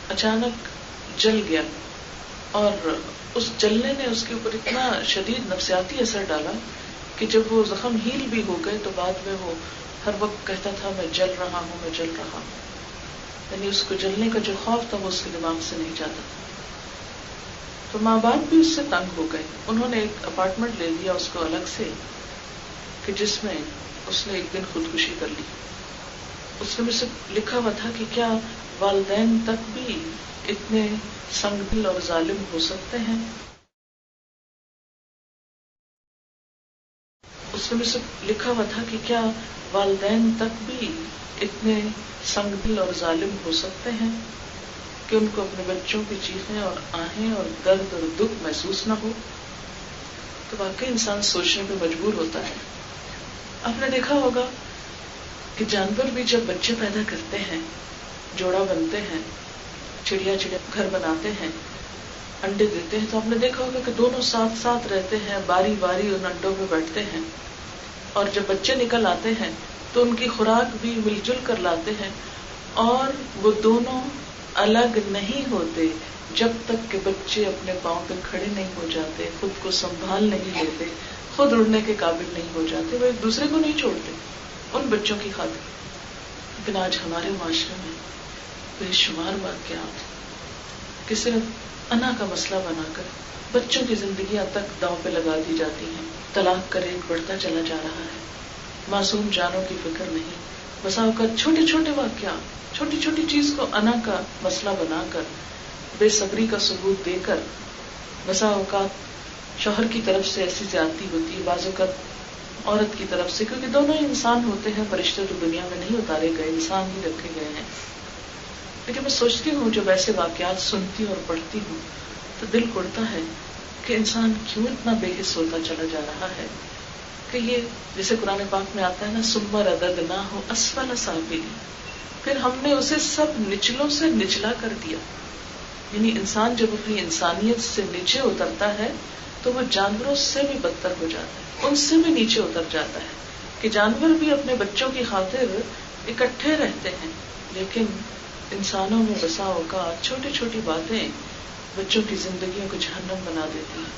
اچانک جل گیا اور اس جلنے نے اس کے اوپر اتنا شدید نفسیاتی اثر ڈالا کہ جب وہ زخم ہیل بھی ہو گئے تو بعد میں وہ ہر وقت کہتا تھا میں جل رہا ہوں، میں جل رہا ہوں. یعنی اس کو جلنے کا جو خوف تھا وہ اس کے دماغ سے نہیں جاتا تھا. تو ماں باپ بھی اس سے تنگ ہو گئے. انہوں نے ایک اپارٹمنٹ لے لیا اس کو الگ سے، کہ جس میں اس نے ایک دن خودکشی کر لی. اس میں سے لکھا ہوا تھا کہ کیا والدین تک بھی اتنے سنگ دل اور ظالم ہو سکتے ہیں. اس میں سے لکھا ہوا تھا کہ کیا والدین تک بھی اتنے سنگ دل اور ظالم ہو سکتے ہیں کہ ان کو اپنے بچوں کی چیخیں اور آہیں اور درد اور دکھ محسوس نہ ہو. تو واقعی انسان سوچنے پہ مجبور ہوتا ہے. آپ نے دیکھا ہوگا کہ جانور بھی جب بچے پیدا کرتے ہیں، جوڑا بنتے ہیں، چڑیا گھر بناتے ہیں، انڈے دیتے ہیں، تو آپ نے دیکھا ہوگا کہ دونوں ساتھ ساتھ رہتے ہیں، باری باری ان انڈوں پہ بیٹھتے ہیں، اور جب بچے نکل آتے ہیں تو ان کی خوراک بھی مل جل کر لاتے ہیں، اور وہ دونوں الگ نہیں ہوتے جب تک کہ بچے اپنے پاؤں پہ کھڑے نہیں ہو جاتے، خود کو سنبھال نہیں لیتے، خود اڑنے کے قابل نہیں ہو جاتے. وہ ایک دوسرے کو نہیں چھوڑتے ان بچوں کی خاطر. لیکن آج ہمارے معاشرے میں بے شمار واقعات کہ صرف انا کا مسئلہ بنا کر بچوں کی زندگیاں تک داؤ پہ لگا دی جاتی ہیں. طلاق کا ریٹ بڑھتا چلا جا رہا ہے، معصوم جانوں کی فکر نہیں. بسا اوقات چھوٹے چھوٹے واقعات، چھوٹی چھوٹی چیز کو انا کا مسئلہ بنا کر، بے صبری کا ثبوت دے کر، بسا اوقات شوہر کی طرف سے ایسی زیادتی ہوتی ہے، بعض اوقات عورت کی طرف سے، کیونکہ دونوں ہی انسان ہوتے ہیں. فرشتے تو دنیا میں نہیں اتارے گئے، انسان ہی رکھے گئے ہیں. لیکن میں سوچتی ہوں جب ایسے واقعات سنتی اور پڑھتی ہوں تو دل اڑتا ہے کہ انسان کیوں اتنا بے حس ہوتا چلا جا رہا ہے. کہ یہ جیسے قرآن پاک میں آتا ہے نا، ثم رددناہ اسفل سافلین، پھر ہم نے اسے سب نچلوں سے نچلا کر دیا. یعنی انسان جب اپنی انسانیت سے نیچے اترتا ہے تو وہ جانوروں سے بھی بدتر ہو جاتا ہے، ان سے بھی نیچے اتر جاتا ہے. کہ جانور بھی اپنے بچوں کی خاطر اکٹھے رہتے ہیں، لیکن انسانوں میں بسا اوقات چھوٹی چھوٹی باتیں بچوں کی زندگیوں کو جہنم بنا دیتی ہیں.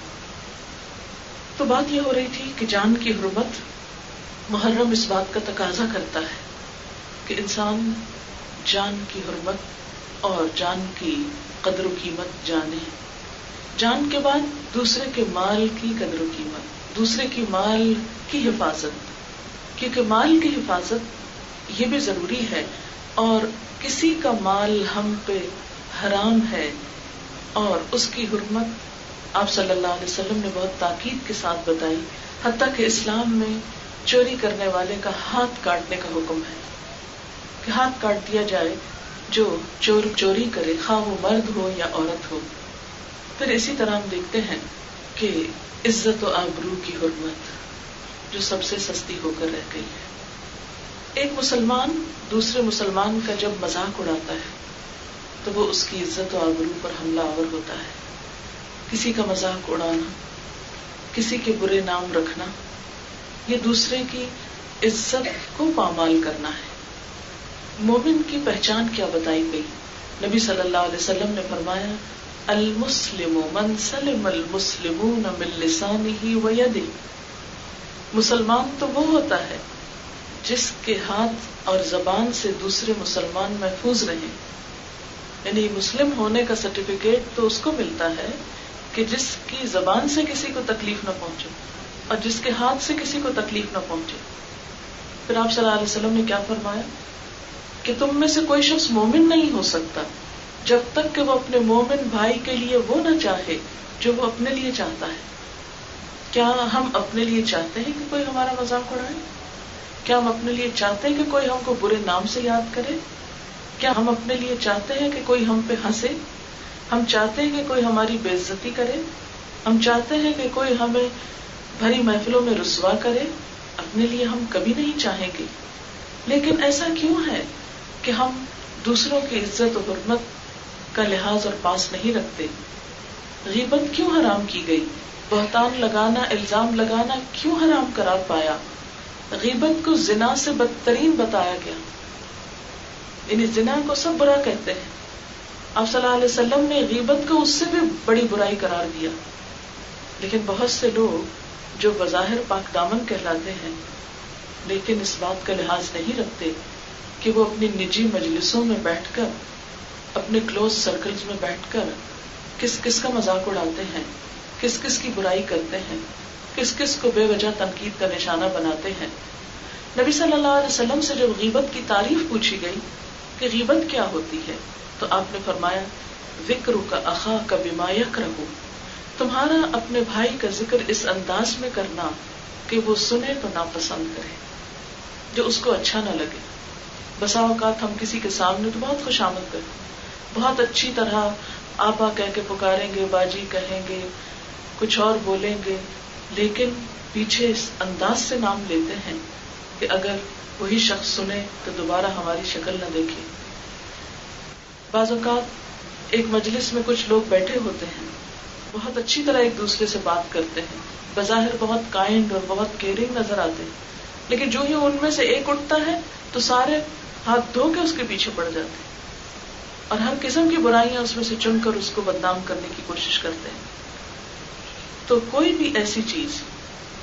تو بات یہ ہو رہی تھی کہ جان کی حرمت، محرم اس بات کا تقاضا کرتا ہے کہ انسان جان کی حرمت اور جان کی قدر و قیمت جانے. جان کے بعد دوسرے کے مال کی قدر و قیمت، دوسرے کی مال کی حفاظت، کیونکہ مال کی حفاظت یہ بھی ضروری ہے. اور کسی کا مال ہم پہ حرام ہے اور اس کی حرمت آپ صلی اللہ علیہ وسلم نے بہت تاکید کے ساتھ بتائی. حتیٰ کہ اسلام میں چوری کرنے والے کا ہاتھ کاٹنے کا حکم ہے کہ ہاتھ کاٹ دیا جائے جو چوری کرے، خواہ وہ مرد ہو یا عورت ہو. پھر اسی طرح ہم دیکھتے ہیں کہ عزت و آبرو کی حرمت جو سب سے سستی ہو کر رہ گئی ہے. ایک مسلمان دوسرے مسلمان کا جب مذاق اڑاتا ہے تو وہ اس کی عزت و آبرو پر حملہ آور ہوتا ہے. کسی کا مذاق اڑانا، کسی کے برے نام رکھنا، یہ دوسرے کی عزت کو پامال کرنا ہے. مومن کی پہچان کیا بتائی گئی؟ نبی صلی اللہ علیہ وسلم نے فرمایا، المسلم من سلم المسلمون من لسانہ ویدہ. مسلمان تو وہ ہوتا ہے جس کے ہاتھ اور زبان سے دوسرے مسلمان محفوظ رہیں. یعنی مسلم ہونے کا سرٹیفکیٹ تو اس کو ملتا ہے کہ جس کی زبان سے کسی کو تکلیف نہ پہنچے اور جس کے ہاتھ سے کسی کو تکلیف نہ پہنچے. پھر آپ صلی اللہ علیہ وسلم نے کیا فرمایا کہ تم میں سے کوئی شخص مومن نہیں ہو سکتا جب تک کہ وہ اپنے مومن بھائی کے لیے وہ نہ چاہے جو وہ اپنے لیے چاہتا ہے. کیا ہم اپنے لیے چاہتے ہیں کہ کوئی ہمارا مذاق اڑائے؟ کیا ہم اپنے لیے چاہتے ہیں کہ کوئی ہم کو برے نام سے یاد کرے؟ کیا ہم اپنے لیے چاہتے ہیں کہ کوئی ہم پہ ہنسے؟ ہم چاہتے ہیں کہ کوئی ہماری بے عزتی کرے؟ ہم چاہتے ہیں کہ کوئی ہمیں بھری محفلوں میں رسوا کرے؟ اپنے لیے ہم کبھی نہیں چاہیں گے. لیکن ایسا کیوں ہے کہ ہم دوسروں کی عزت و حرمت کا لحاظ اور پاس نہیں رکھتے؟ غیبت کیوں حرام کی گئی؟ بہتان لگانا، الزام لگانا کیوں حرام قرار پایا؟ غیبت کو زنا سے بدترین بتایا گیا. یعنی زنا کو سب برا کہتے ہیں، آپ صلی اللہ علیہ وسلم نے غیبت کو اس سے بھی بڑی برائی قرار دیا. لیکن بہت سے لوگ جو بظاہر پاک دامن کہلاتے ہیں، لیکن اس بات کا لحاظ نہیں رکھتے کہ وہ اپنی نجی مجلسوں میں بیٹھ کر، اپنے کلوز سرکلز میں بیٹھ کر کس کس کا مذاق اڑاتے ہیں، کس کس کی برائی کرتے ہیں، کس کس کو بے وجہ تنقید کا نشانہ بناتے ہیں. نبی صلی اللہ علیہ وسلم سے جب غیبت کی تعریف پوچھی گئی کہ غیبت کیا ہوتی ہے تو آپ نے فرمایا ذکرک اخاک بما یکرہ، تمہارا اپنے بھائی کا ذکر اس انداز میں کرنا کہ وہ سنے تو ناپسند کرے، جو اس کو اچھا نہ لگے. بسا اوقات ہم کسی کے سامنے تو بہت خوش آمد کریں، بہت اچھی طرح آپا کہہ کے پکاریں گے، باجی کہیں گے، کچھ اور بولیں گے، لیکن پیچھے اس انداز سے نام لیتے ہیں کہ اگر وہی شخص سنے تو دوبارہ ہماری شکل نہ دیکھے. بعض اوقات ایک مجلس میں کچھ لوگ بیٹھے ہوتے ہیں، بہت اچھی طرح ایک دوسرے سے بات کرتے ہیں، بظاہر بہت کائنڈ اور بہت کیئرنگ نظر آتے ہیں، لیکن جو ہی ان میں سے ایک اٹھتا ہے تو سارے ہاتھ دھو کے اس کے پیچھے پڑ جاتے ہیں اور ہر قسم کی برائیاں اس میں سے چن کر اس کو بدنام کرنے کی کوشش کرتے ہیں. تو کوئی بھی ایسی چیز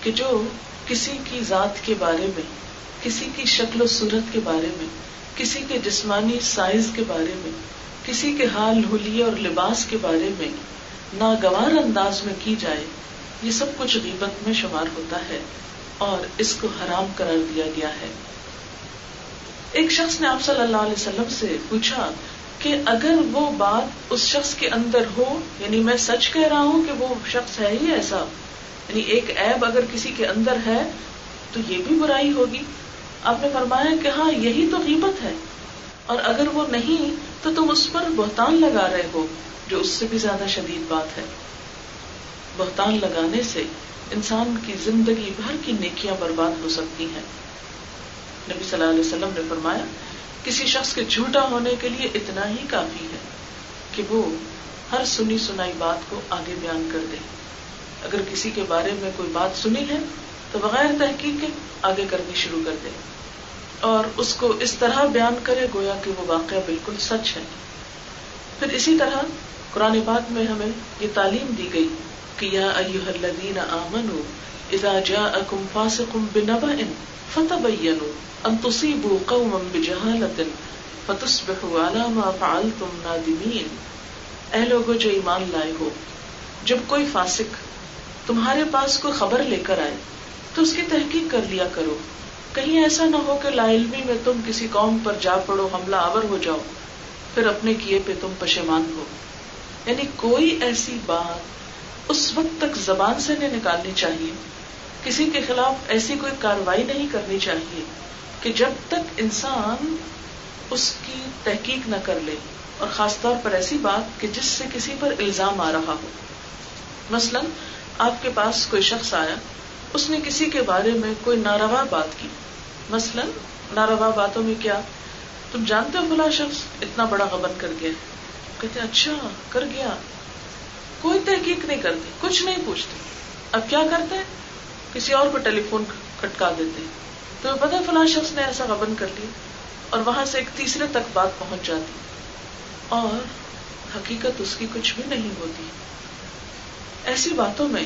کہ جو کسی کی ذات کے بارے میں، کسی کی شکل و صورت کے بارے میں، کسی کے جسمانی سائز کے بارے میں، کسی کے حال حلیے اور لباس کے بارے میں ناگوار انداز میں کی جائے، یہ سب کچھ غیبت میں شمار ہوتا ہے اور اس کو حرام قرار دیا گیا ہے. ایک شخص نے آپ صلی اللہ علیہ وسلم سے پوچھا کہ اگر وہ بات اس شخص کے اندر ہو، یعنی میں سچ کہہ رہا ہوں کہ وہ شخص ہے ہی ایسا، یعنی ایک عیب اگر کسی کے اندر ہے تو یہ بھی برائی ہوگی. آپ نے فرمایا کہ ہاں یہی تو غیبت ہے، اور اگر وہ نہیں تو تم اس پر بہتان لگا رہے ہو، جو اس سے بھی زیادہ شدید بات ہے. بہتان لگانے سے انسان کی زندگی بھر کی نیکیاں برباد ہو سکتی ہیں. نبی صلی اللہ علیہ وسلم نے فرمایا کسی شخص کے جھوٹا ہونے کے لیے اتنا ہی کافی ہے کہ وہ ہر سنی سنائی بات کو آگے بیان کر دے. اگر کسی کے بارے میں کوئی بات سنی ہے تو بغیر تحقیق کے آگے کرنی شروع کر دے اور اس کو اس طرح بیان کرے گویا کہ وہ واقعہ بالکل سچ ہے. پھر اسی طرح قرآن پاک میں ہمیں یہ تعلیم دی گئی کہ یا ایھا الذین آمنوا اذا جاءکم فاسق بنبأ فتبینوا ان تصیبوا قوما بجہالۃ فتصبحوا علی ما فعلتم نادمین. اے لوگو جو ایمان لائے ہو، جب کوئی فاسق تمہارے پاس کوئی خبر لے کر آئے تو اس کی تحقیق کر لیا کرو، کہیں ایسا نہ ہو کہ لا علمی میں تم کسی قوم پر جا پڑو، حملہ آور ہو جاؤ، پھر اپنے کیے پہ تم پشیمان ہو. یعنی کوئی ایسی بات اس وقت تک زبان سے نہیں نکالنی چاہیے، کسی کے خلاف ایسی کوئی کارروائی نہیں کرنی چاہیے کہ جب تک انسان اس کی تحقیق نہ کر لے، اور خاص طور پر ایسی بات کہ جس سے کسی پر الزام آ رہا ہو. مثلا آپ کے پاس کوئی شخص آیا، اس نے کسی کے بارے میں کوئی ناروا بات کی. مثلا ناروا باتوں میں کیا، تم جانتے ہو فلاں شخص اتنا بڑا غبن کر گیا. کہتے اچھا کر گیا، کوئی تحقیق نہیں کرتے، کچھ نہیں پوچھتے. اب کیا کرتے ہیں، کسی اور کو ٹیلی فون کھٹکا دیتے ہیں، تو پتہ فلاں شخص نے ایسا غبن کر لیا، اور وہاں سے ایک تیسرے تک بات پہنچ جاتی اور حقیقت اس کی کچھ بھی نہیں ہوتی. ایسی باتوں میں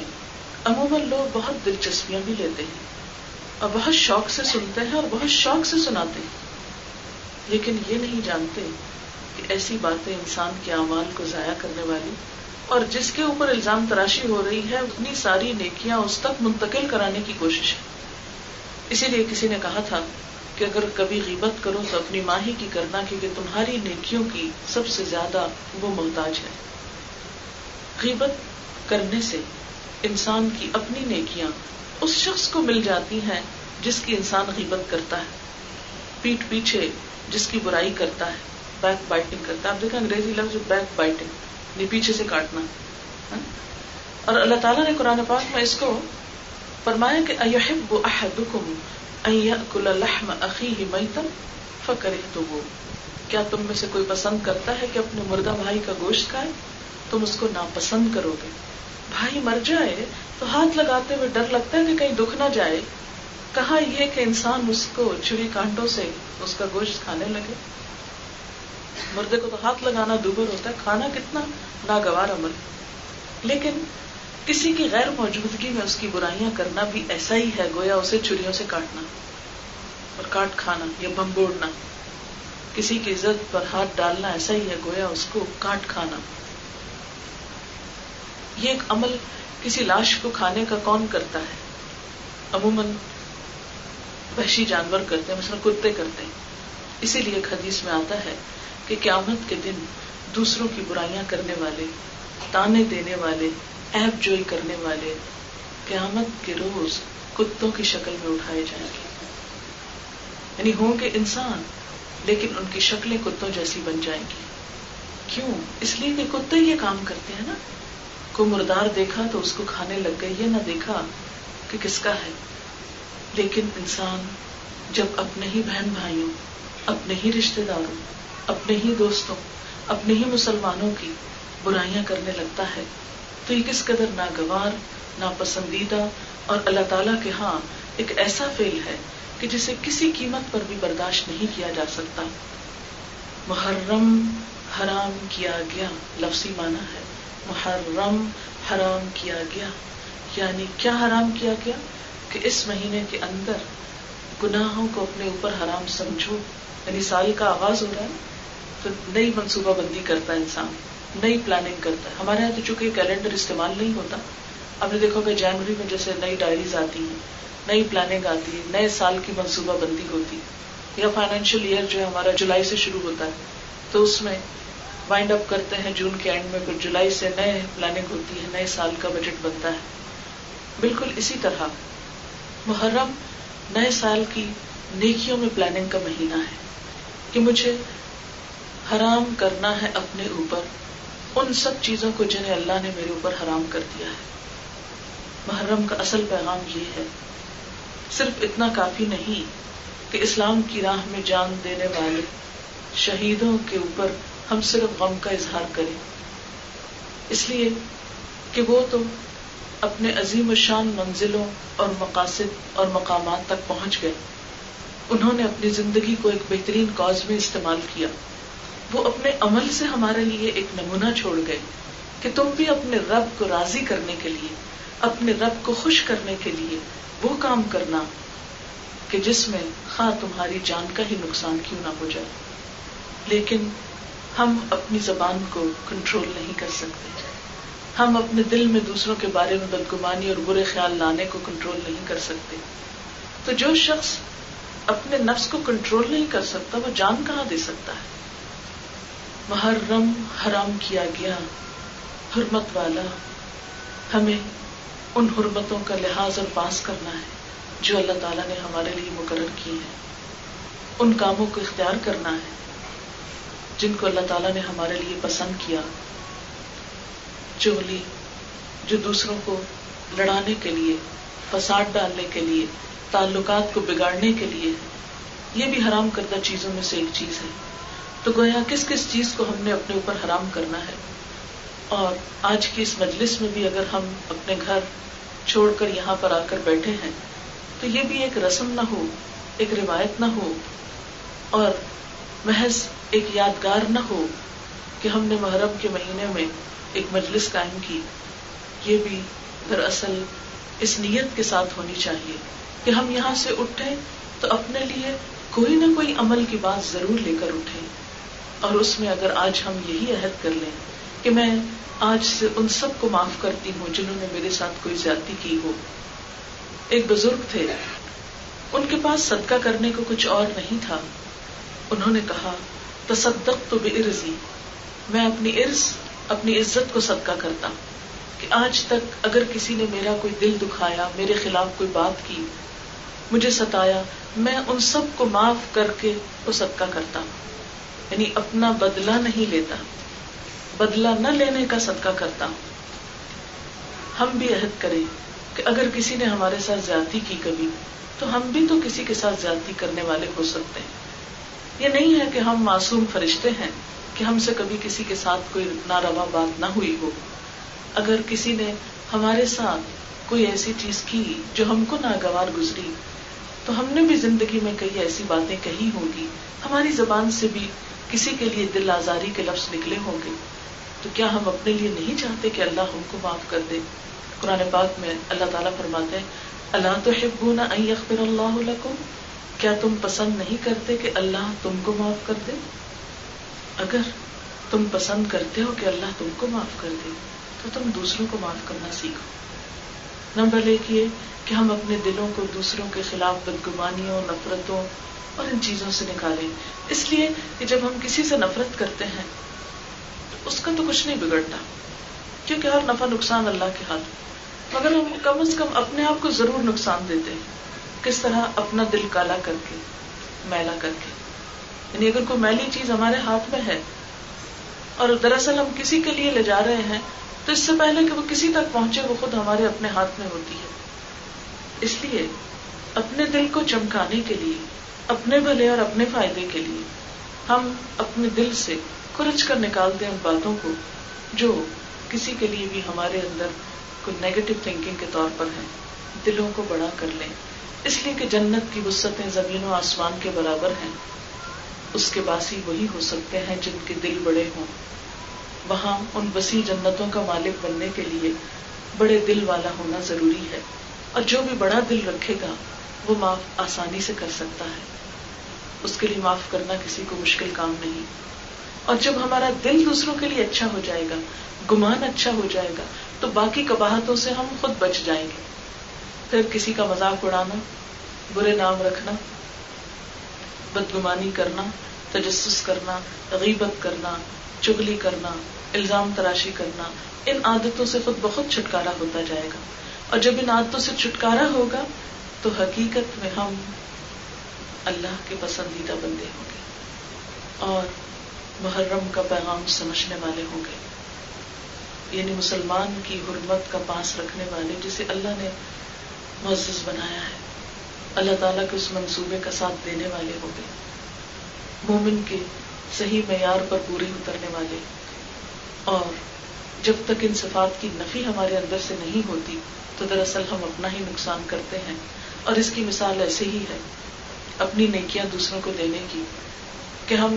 عموماً لوگ بہت دلچسپیاں بھی لیتے ہیں اور بہت شوق سے سنتے ہیں اور بہت شوق سے سناتے ہیں، لیکن یہ نہیں جانتے کہ ایسی باتیں انسان کے اعمال کو ضائع کرنے والی، اور جس کے اوپر الزام تراشی ہو رہی ہے اتنی ساری نیکیاں اس تک منتقل کرانے کی کوشش ہے. اسی لیے کسی نے کہا تھا کہ اگر کبھی غیبت کرو تو اپنی ماں ہی کی کرنا، کیونکہ تمہاری نیکیوں کی سب سے زیادہ وہ محتاج ہے. غیبت کرنے سے انسان کی اپنی نیکیاں اس شخص کو مل جاتی ہیں جس کی انسان غیبت کرتا ہے، پیٹھ پیچھے جس کی برائی کرتا ہے، بیک بائٹنگ کرتا ہے. آپ دیکھیں انگریزی لفظ بیک بائٹنگ، یعنی پیچھے سے کاٹنا. اور اللہ تعالیٰ نے قرآن پاک میں اس کو فرمایا کہ ایحب احدکم ان یأکل لحم اخیہ میتا فکرہتموہ، کیا تم میں سے کوئی پسند کرتا ہے کہ اپنے مردہ بھائی کا گوشت کھائے؟ تم اس کو ناپسند کرو گے. بھائی مر جائے تو ہاتھ لگاتے ہوئے ڈر لگتا ہے کہ کہیں دکھ نہ جائے، کہاں یہ کہ انسان اس کو چھری کانٹوں سے اس کا گوشت کھانے لگے. مردے کو تو ہاتھ لگانا دوبر ہوتا ہے، کھانا کتنا ناگوار عمل. لیکن کسی کی غیر موجودگی میں اس کی برائیاں کرنا بھی ایسا ہی ہے گویا اسے چھریوں سے کاٹنا. اور کاٹ کھانا یا بمبوڑنا، کسی کی عزت پر ہاتھ ڈالنا ایسا ہی ہے گویا اس کو کاٹ کھانا. یہ ایک عمل کسی لاش کو کھانے کا کون کرتا ہے؟ عموماً وحشی جانور کرتے ہیں، مثلا کتے کرتے ہیں. اسی لیے ایک حدیث میں آتا ہے کہ قیامت کے دن دوسروں کی برائیاں کرنے والے، تانے دینے والے، عیب جوئی کرنے والے قیامت کے روز کتوں کی شکل میں اٹھائے جائیں گے. یعنی ہوں گے انسان لیکن ان کی شکلیں کتوں جیسی بن جائیں گی. کیوں؟ اس لیے کہ کتے یہ کام کرتے ہیں نا. کو مردار دیکھا تو اس کو کھانے لگ گئے، یہ نہ دیکھا کہ کس کا ہے. لیکن انسان جب اپنے ہی بہن بھائیوں، اپنے ہی رشتہ داروں، اپنے ہی دوستوں، اپنے ہی مسلمانوں کی برائیاں کرنے لگتا ہے تو یہ کس قدر ناگوار، ناپسندیدہ اور اللہ تعالیٰ کے ہاں ایک ایسا فعل ہے کہ جسے کسی قیمت پر بھی برداشت نہیں کیا جا سکتا. محرم حرام کیا گیا، لفظی معنی ہے محرم حرام کیا گیا. یعنی کیا حرام کیا گیا؟ کہ اس مہینے کے اندر گناہوں کو اپنے اوپر حرام سمجھو. یعنی سال کا آغاز ہو رہا ہے تو نئی منصوبہ بندی کرتا ہے انسان، نئی پلاننگ کرتا ہے. ہمارے یہاں تو چونکہ کیلنڈر استعمال نہیں ہوتا، آپ نے دیکھا کہ جنوری میں جیسے نئی ڈائریز آتی ہیں، نئی پلاننگ آتی ہے، نئے سال کی منصوبہ بندی ہوتی، یا فائنینشیل ایئر جو ہے ہمارا جولائی سے شروع ہوتا ہے تو اس میں وائنڈ اپ کرتے ہیں جون کے اینڈ میں، پھر جولائی سے نئے پلاننگ ہوتی ہے، نئے سال کا بجٹ بنتا ہے. بالکل اسی طرح محرم نئے سال کی نیکیوں میں پلاننگ کا مہینہ ہے کہ مجھے حرام کرنا ہے اپنے اوپر ان سب چیزوں کو جنہیں اللہ نے میرے اوپر حرام کر دیا ہے. محرم کا اصل پیغام یہ ہے. صرف اتنا کافی نہیں کہ اسلام کی راہ میں جان دینے والے شہیدوں کے اوپر ہم صرف غم کا اظہار کریں، اس لیے کہ وہ تو اپنے عظیم الشان منزلوں اور مقاصد اور مقامات تک پہنچ گئے. انہوں نے اپنی زندگی کو ایک بہترین کاز میں استعمال کیا. وہ اپنے عمل سے ہمارے لیے ایک نمونہ چھوڑ گئے کہ تم بھی اپنے رب کو راضی کرنے کے لیے، اپنے رب کو خوش کرنے کے لیے وہ کام کرنا کہ جس میں خواہ تمہاری جان کا ہی نقصان کیوں نہ ہو جائے. لیکن ہم اپنی زبان کو کنٹرول نہیں کر سکتے، ہم اپنے دل میں دوسروں کے بارے میں بدگمانی اور برے خیال لانے کو کنٹرول نہیں کر سکتے. تو جو شخص اپنے نفس کو کنٹرول نہیں کر سکتا وہ جان کہاں دے سکتا ہے. محرم حرام کیا گیا، حرمت والا. ہمیں ان حرمتوں کا لحاظ اور پاس کرنا ہے جو اللہ تعالیٰ نے ہمارے لیے مقرر کی ہیں. ان کاموں کو اختیار کرنا ہے جن کو اللہ تعالیٰ نے ہمارے لیے پسند کیا. چغلی جو دوسروں کو لڑانے کے لیے، فساد ڈالنے کے لیے، تعلقات کو بگاڑنے کے لیے، یہ بھی حرام کردہ چیزوں میں سے ایک چیز ہے. تو گویا کس کس چیز کو ہم نے اپنے اوپر حرام کرنا ہے. اور آج کی اس مجلس میں بھی اگر ہم اپنے گھر چھوڑ کر یہاں پر آ کر بیٹھے ہیں تو یہ بھی ایک رسم نہ ہو، ایک روایت نہ ہو اور محض ایک یادگار نہ ہو کہ ہم نے محرم کے مہینے میں ایک مجلس قائم کی. یہ بھی دراصل اس نیت کے ساتھ ہونی چاہیے کہ ہم یہاں سے اٹھیں تو اپنے لیے کوئی نہ کوئی عمل کی بات ضرور لے کر اٹھیں. اور اس میں اگر آج ہم یہی عہد کر لیں کہ میں آج سے ان سب کو معاف کرتی ہوں جنہوں نے میرے ساتھ کوئی زیادتی کی ہو. ایک بزرگ تھے، ان کے پاس صدقہ کرنے کو کچھ اور نہیں تھا. انہوں نے کہا تصدقت بعرضی، میں اپنی عرض، اپنی عزت کو صدقہ کرتا کہ آج تک اگر کسی نے میرا کوئی دل دکھایا، میرے خلاف کوئی بات کی، مجھے ستایا، میں ان سب کو معاف کر کے وہ صدقہ کرتا. یعنی اپنا بدلہ نہیں لیتا، بدلہ نہ لینے کا صدقہ کرتا. ہم بھی عہد کریں کہ اگر کسی نے ہمارے ساتھ زیادتی کی کبھی تو ہم بھی تو کسی کے ساتھ زیادتی کرنے والے ہو سکتے ہیں. یہ نہیں ہے کہ ہم معصوم فرشتے ہیں کہ ہم سے کبھی کسی کے ساتھ کوئی ناروا بات نہ ہوئی ہو. اگر کسی نے ہمارے ساتھ کوئی ایسی چیز کی جو ہم کو ناگوار گزری تو ہم نے بھی زندگی میں کئی ایسی باتیں کہی ہوں گی، ہماری زبان سے بھی کسی کے لیے دل آزاری کے لفظ نکلے ہوں گے. تو کیا ہم اپنے لیے نہیں چاہتے کہ اللہ ہم کو معاف کر دے؟ قرآن پاک میں اللہ تعالیٰ فرماتے ہیں الا تحبون ان یغفر اللہ لکم، کیا تم پسند نہیں کرتے کہ اللہ تم کو معاف کر دے؟ اگر تم پسند کرتے ہو کہ اللہ تم کو معاف کر دے تو تم دوسروں کو معاف کرنا سیکھو۔ نمبر 1 یہ کہ ہم اپنے دلوں کو دوسروں کے خلاف بدگمانیوں، نفرتوں اور ان چیزوں سے نکالیں، اس لیے کہ جب ہم کسی سے نفرت کرتے ہیں تو اس کا تو کچھ نہیں بگڑتا، کیونکہ ہر نفع نقصان اللہ کے ہاتھ، مگر ہم کم از کم اپنے آپ کو ضرور نقصان دیتے ہیں۔ کس طرح؟ اپنا دل کالا کر کے، میلا کر کے، یعنی اگر کوئی میلی چیز ہمارے ہاتھ میں ہے اور دراصل ہم کسی کے لیے لے جا رہے ہیں تو اس سے پہلے کہ وہ کسی تک پہنچے وہ خود ہمارے اپنے ہاتھ میں ہوتی ہے۔ اس لیے اپنے دل کو چمکانے کے لیے، اپنے بھلے اور اپنے فائدے کے لیے ہم اپنے دل سے کھرچ کر نکالتے ہیں ان باتوں کو جو کسی کے لیے بھی ہمارے اندر کوئی نیگیٹو تھنکنگ کے طور پر ہے، دلوں کو بڑا کر لیں، اس لیے کہ جنت کی وسعتیں زمین و آسمان کے برابر ہیں۔ اس کے باسی وہی ہو سکتے ہیں جن کے دل بڑے ہوں۔ وہاں ان وسیع جنتوں کا مالک بننے کے لیے بڑے دل والا ہونا ضروری ہے، اور جو بھی بڑا دل رکھے گا وہ معاف آسانی سے کر سکتا ہے، اس کے لیے معاف کرنا کسی کو مشکل کام نہیں۔ اور جب ہمارا دل دوسروں کے لیے اچھا ہو جائے گا، گمان اچھا ہو جائے گا، تو باقی قباحتوں سے ہم خود بچ جائیں گے۔ پھر کسی کا مذاق اڑانا، برے نام رکھنا، بدگمانی کرنا، تجسس کرنا، غیبت کرنا، چغلی کرنا، الزام تراشی کرنا، ان عادتوں سے خود بخود چھٹکارا ہوتا جائے گا۔ اور جب ان عادتوں سے چھٹکارا ہوگا تو حقیقت میں ہم اللہ کے پسندیدہ بندے ہوں گے اور محرم کا پیغام سمجھنے والے ہوں گے، یعنی مسلمان کی حرمت کا پاس رکھنے والے، جسے اللہ نے معزز بنایا ہے، اللہ تعالیٰ کے اس منصوبے کا ساتھ دینے والے ہوں گے، مومن کے صحیح معیار پر پوری اترنے والے۔ اور جب تک ان صفات کی نفی ہمارے اندر سے نہیں ہوتی تو دراصل ہم اپنا ہی نقصان کرتے ہیں۔ اور اس کی مثال ایسے ہی ہے اپنی نیکیاں دوسروں کو دینے کی، کہ ہم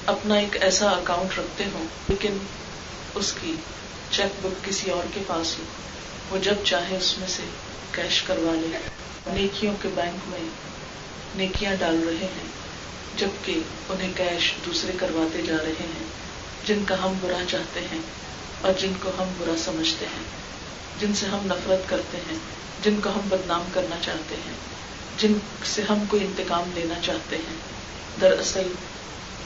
اپنا ایک ایسا اکاؤنٹ رکھتے ہوں لیکن اس کی چیک بک کسی اور کے پاس ہو، وہ جب چاہے اس میں سے کیش کروا لے۔ نیکیوں کے بینک میں نیکیاں ڈال رہے ہیں جبکہ انہیں کیش دوسرے کرواتے جا رہے ہیں، جن کا ہم برا چاہتے ہیں اور جن کو ہم برا سمجھتے ہیں، جن سے ہم نفرت کرتے ہیں، جن کو ہم بدنام کرنا چاہتے ہیں، جن سے ہم کوئی انتقام لینا چاہتے ہیں۔ دراصل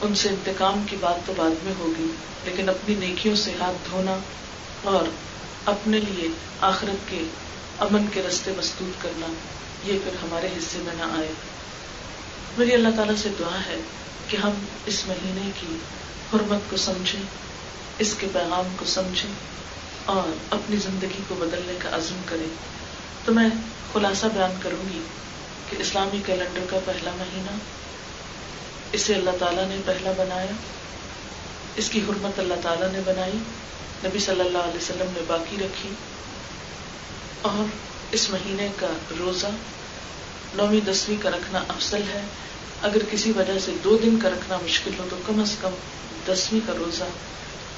ان سے انتقام کی بات تو بعد میں ہوگی، لیکن اپنی نیکیوں سے ہاتھ دھونا اور اپنے لیے آخرت کے امن کے رستے مسدود کرنا، یہ پھر ہمارے حصے میں نہ آئے۔ میری اللہ تعالیٰ سے دعا ہے کہ ہم اس مہینے کی حرمت کو سمجھیں، اس کے پیغام کو سمجھیں اور اپنی زندگی کو بدلنے کا عزم کریں۔ تو میں خلاصہ بیان کروں گی کہ اسلامی کیلنڈر کا پہلا مہینہ، اسے اللہ تعالیٰ نے پہلا بنایا، اس کی حرمت اللہ تعالیٰ نے بنائی، نبی صلی اللہ علیہ وسلم نے باقی رکھی، اور اس مہینے کا روزہ 9ویں 10ویں کا رکھنا افضل ہے۔ اگر کسی وجہ سے 2 دن کا رکھنا مشکل ہو تو کم از کم 10ویں کا روزہ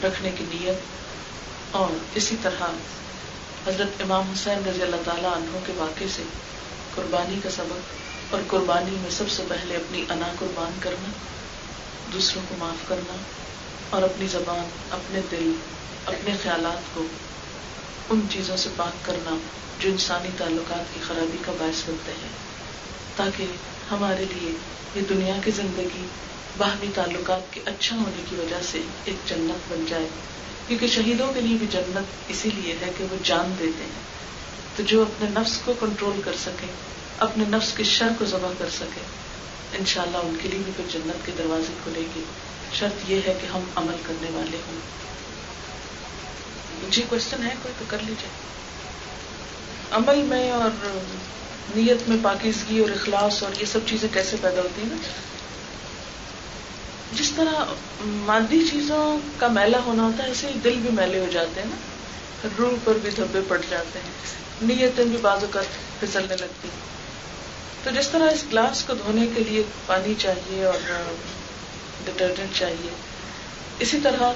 رکھنے کی نیت۔ اور اسی طرح حضرت امام حسین رضی اللہ تعالیٰ عنہ کے واقعے سے قربانی کا سبق، اور قربانی میں سب سے پہلے اپنی انا قربان کرنا، دوسروں کو معاف کرنا، اور اپنی زبان، اپنے دل، اپنے خیالات کو ان چیزوں سے پاک کرنا جو انسانی تعلقات کی خرابی کا باعث بنتے ہیں، تاکہ ہمارے لیے یہ دنیا کی زندگی باہمی تعلقات کے اچھا ہونے کی وجہ سے ایک جنت بن جائے، کیونکہ شہیدوں کے لیے بھی جنت اسی لیے ہے کہ وہ جان دیتے ہیں۔ تو جو اپنے نفس کو کنٹرول کر سکے، اپنے نفس کے شر کو ذبح کر سکے، انشاءاللہ ان کے لیے بھی پھر جنت کے دروازے کھلے گی، شرط یہ ہے کہ ہم عمل کرنے والے ہوں۔ جی کوشچن ہے کوئی تو کر لیجیے۔ عمل میں اور نیت میں پاکیزگی اور اخلاص اور یہ سب چیزیں کیسے پیدا ہوتی ہیں نا؟ جس طرح مادی چیزوں کا میلا ہونا ہوتا ہے، ایسے ہی دل بھی میلے ہو جاتے ہیں نا، روح پر بھی دھبے پڑ جاتے ہیں، نیتیں بھی بعض اوقات پھسلنے لگتی ہیں۔ تو جس طرح اس گلاس کو دھونے کے لیے پانی چاہیے اور ڈٹرجنٹ چاہیے، اسی طرح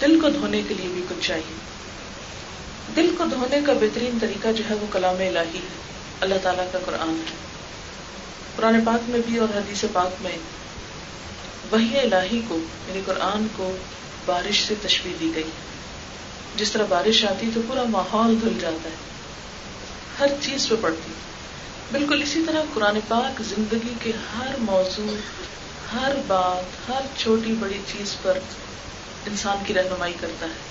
دل کو دھونے کے لیے بھی کچھ چاہیے۔ دل کو دھونے کا بہترین طریقہ جو ہے وہ کلام الہی ہے، اللہ تعالیٰ کا قرآن ہے۔ قرآن پاک میں بھی اور حدیث پاک میں وحی الہی کو یعنی قرآن کو بارش سے تشبیہ دی گئی. جس طرح بارش آتی تو پورا ماحول دھل جاتا ہے، ہر چیز پہ پڑتی. بالکل اسی طرح قرآن پاک زندگی کے ہر موضوع، ہر بات، ہر چھوٹی بڑی چیز پر انسان کی رہنمائی کرتا ہے.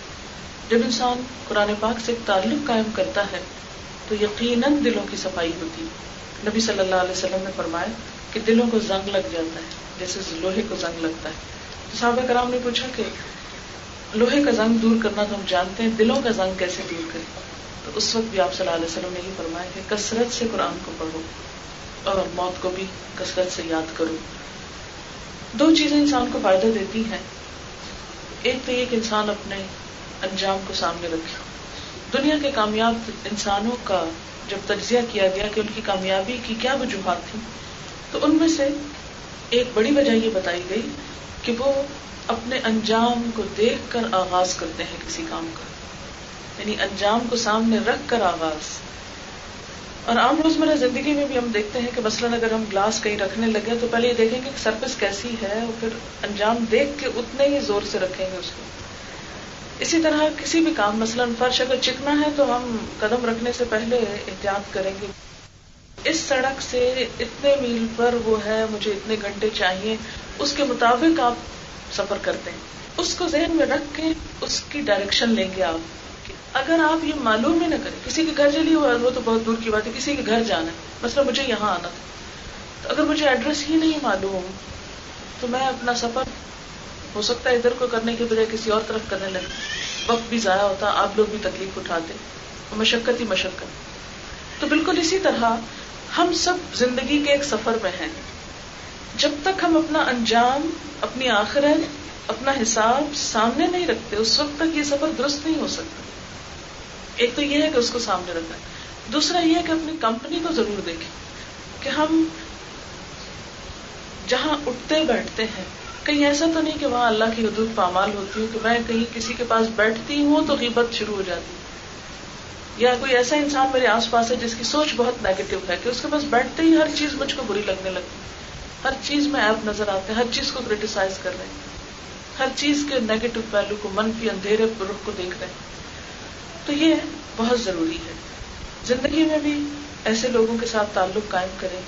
جب انسان قرآن پاک سے ایک تعلق قائم کرتا ہے تو یقیناً دلوں کی صفائی ہوتی ہے. نبی صلی اللہ علیہ وسلم نے فرمایا کہ دلوں کو زنگ لگ جاتا ہے جیسے لوہے کو زنگ لگتا ہے. تو صحابہ کرام نے پوچھا کہ لوہے کا زنگ دور کرنا تو ہم جانتے ہیں، دلوں کا زنگ کیسے دور کریں؟ تو اس وقت بھی آپ صلی اللہ علیہ وسلم نے یہ فرمایا کہ کثرت سے قرآن کو پڑھو اور موت کو بھی کثرت سے یاد کرو. دو چیزیں انسان کو فائدہ دیتی ہیں. ایک تو یہ کہ انسان اپنے انجام کو سامنے رکھے. دنیا کے کامیاب انسانوں کا جب تجزیہ کیا گیا کہ ان کی کامیابی کی کیا وجوہات تھیں تو ان میں سے ایک بڑی وجہ یہ بتائی گئی کہ وہ اپنے انجام کو دیکھ کر آغاز کرتے ہیں کسی کام کا، یعنی انجام کو سامنے رکھ کر آغاز. اور عام روزمرہ زندگی میں بھی ہم دیکھتے ہیں کہ مثلاً اگر ہم گلاس کہیں رکھنے لگے تو پہلے یہ دیکھیں گے کہ سرفس کیسی ہے اور پھر انجام دیکھ کے اتنے ہی زور سے رکھیں گے اس کو. اسی طرح کسی بھی کام، مثلاً فرش اگر چکنا ہے تو ہم قدم رکھنے سے پہلے احتیاط کریں گے. اس سڑک سے اتنے میل پر وہ ہے، مجھے اتنے گھنٹے چاہیے، اس کے مطابق آپ سفر کرتے ہیں. اس کو ذہن میں رکھ کے اس کی ڈائریکشن لیں گے آپ. اگر آپ یہ معلوم ہی نہ کریں، کسی کے گھر چلیے وہ تو بہت دور کی بات ہے، کسی کے گھر جانا ہے، مثلا مجھے یہاں آنا تھا، تو اگر مجھے ایڈریس ہی نہیں معلوم تو میں اپنا سفر ہو سکتا ہے ادھر کو کرنے کے بجائے کسی اور طرف کرنے لگے، وقت بھی ضائع ہوتا، آپ لوگ بھی تکلیف اٹھاتے، مشقت ہی مشقت. تو بالکل اسی طرح ہم سب زندگی کے ایک سفر میں ہیں. جب تک ہم اپنا انجام، اپنی آخرت، اپنا حساب سامنے نہیں رکھتے اس وقت تک یہ سفر درست نہیں ہو سکتا. ایک تو یہ ہے کہ اس کو سامنے رکھنا ہے. دوسرا یہ ہے کہ اپنی کمپنی کو ضرور دیکھیں کہ ہم جہاں اٹھتے بیٹھتے ہیں کہیں ایسا تو نہیں کہ وہاں اللہ کی حدود پامال ہوتی ہے، کہ میں کہیں کسی کے پاس بیٹھتی ہوں تو غیبت شروع ہو جاتی ہے، یا کوئی ایسا انسان میرے آس پاس ہے جس کی سوچ بہت نیگیٹو ہے کہ اس کے پاس بیٹھتے ہی ہر چیز مجھ کو بری لگنے لگتی، ہر چیز میں عیب نظر آتے ہیں، ہر چیز کو کرٹیسائز کر رہے ہیں، ہر چیز کے نیگیٹو پہلو کو، منفی اندھیرے رخ کو دیکھ رہے ہیں. تو یہ بہت ضروری ہے. زندگی میں بھی ایسے لوگوں کے ساتھ تعلق قائم کریں،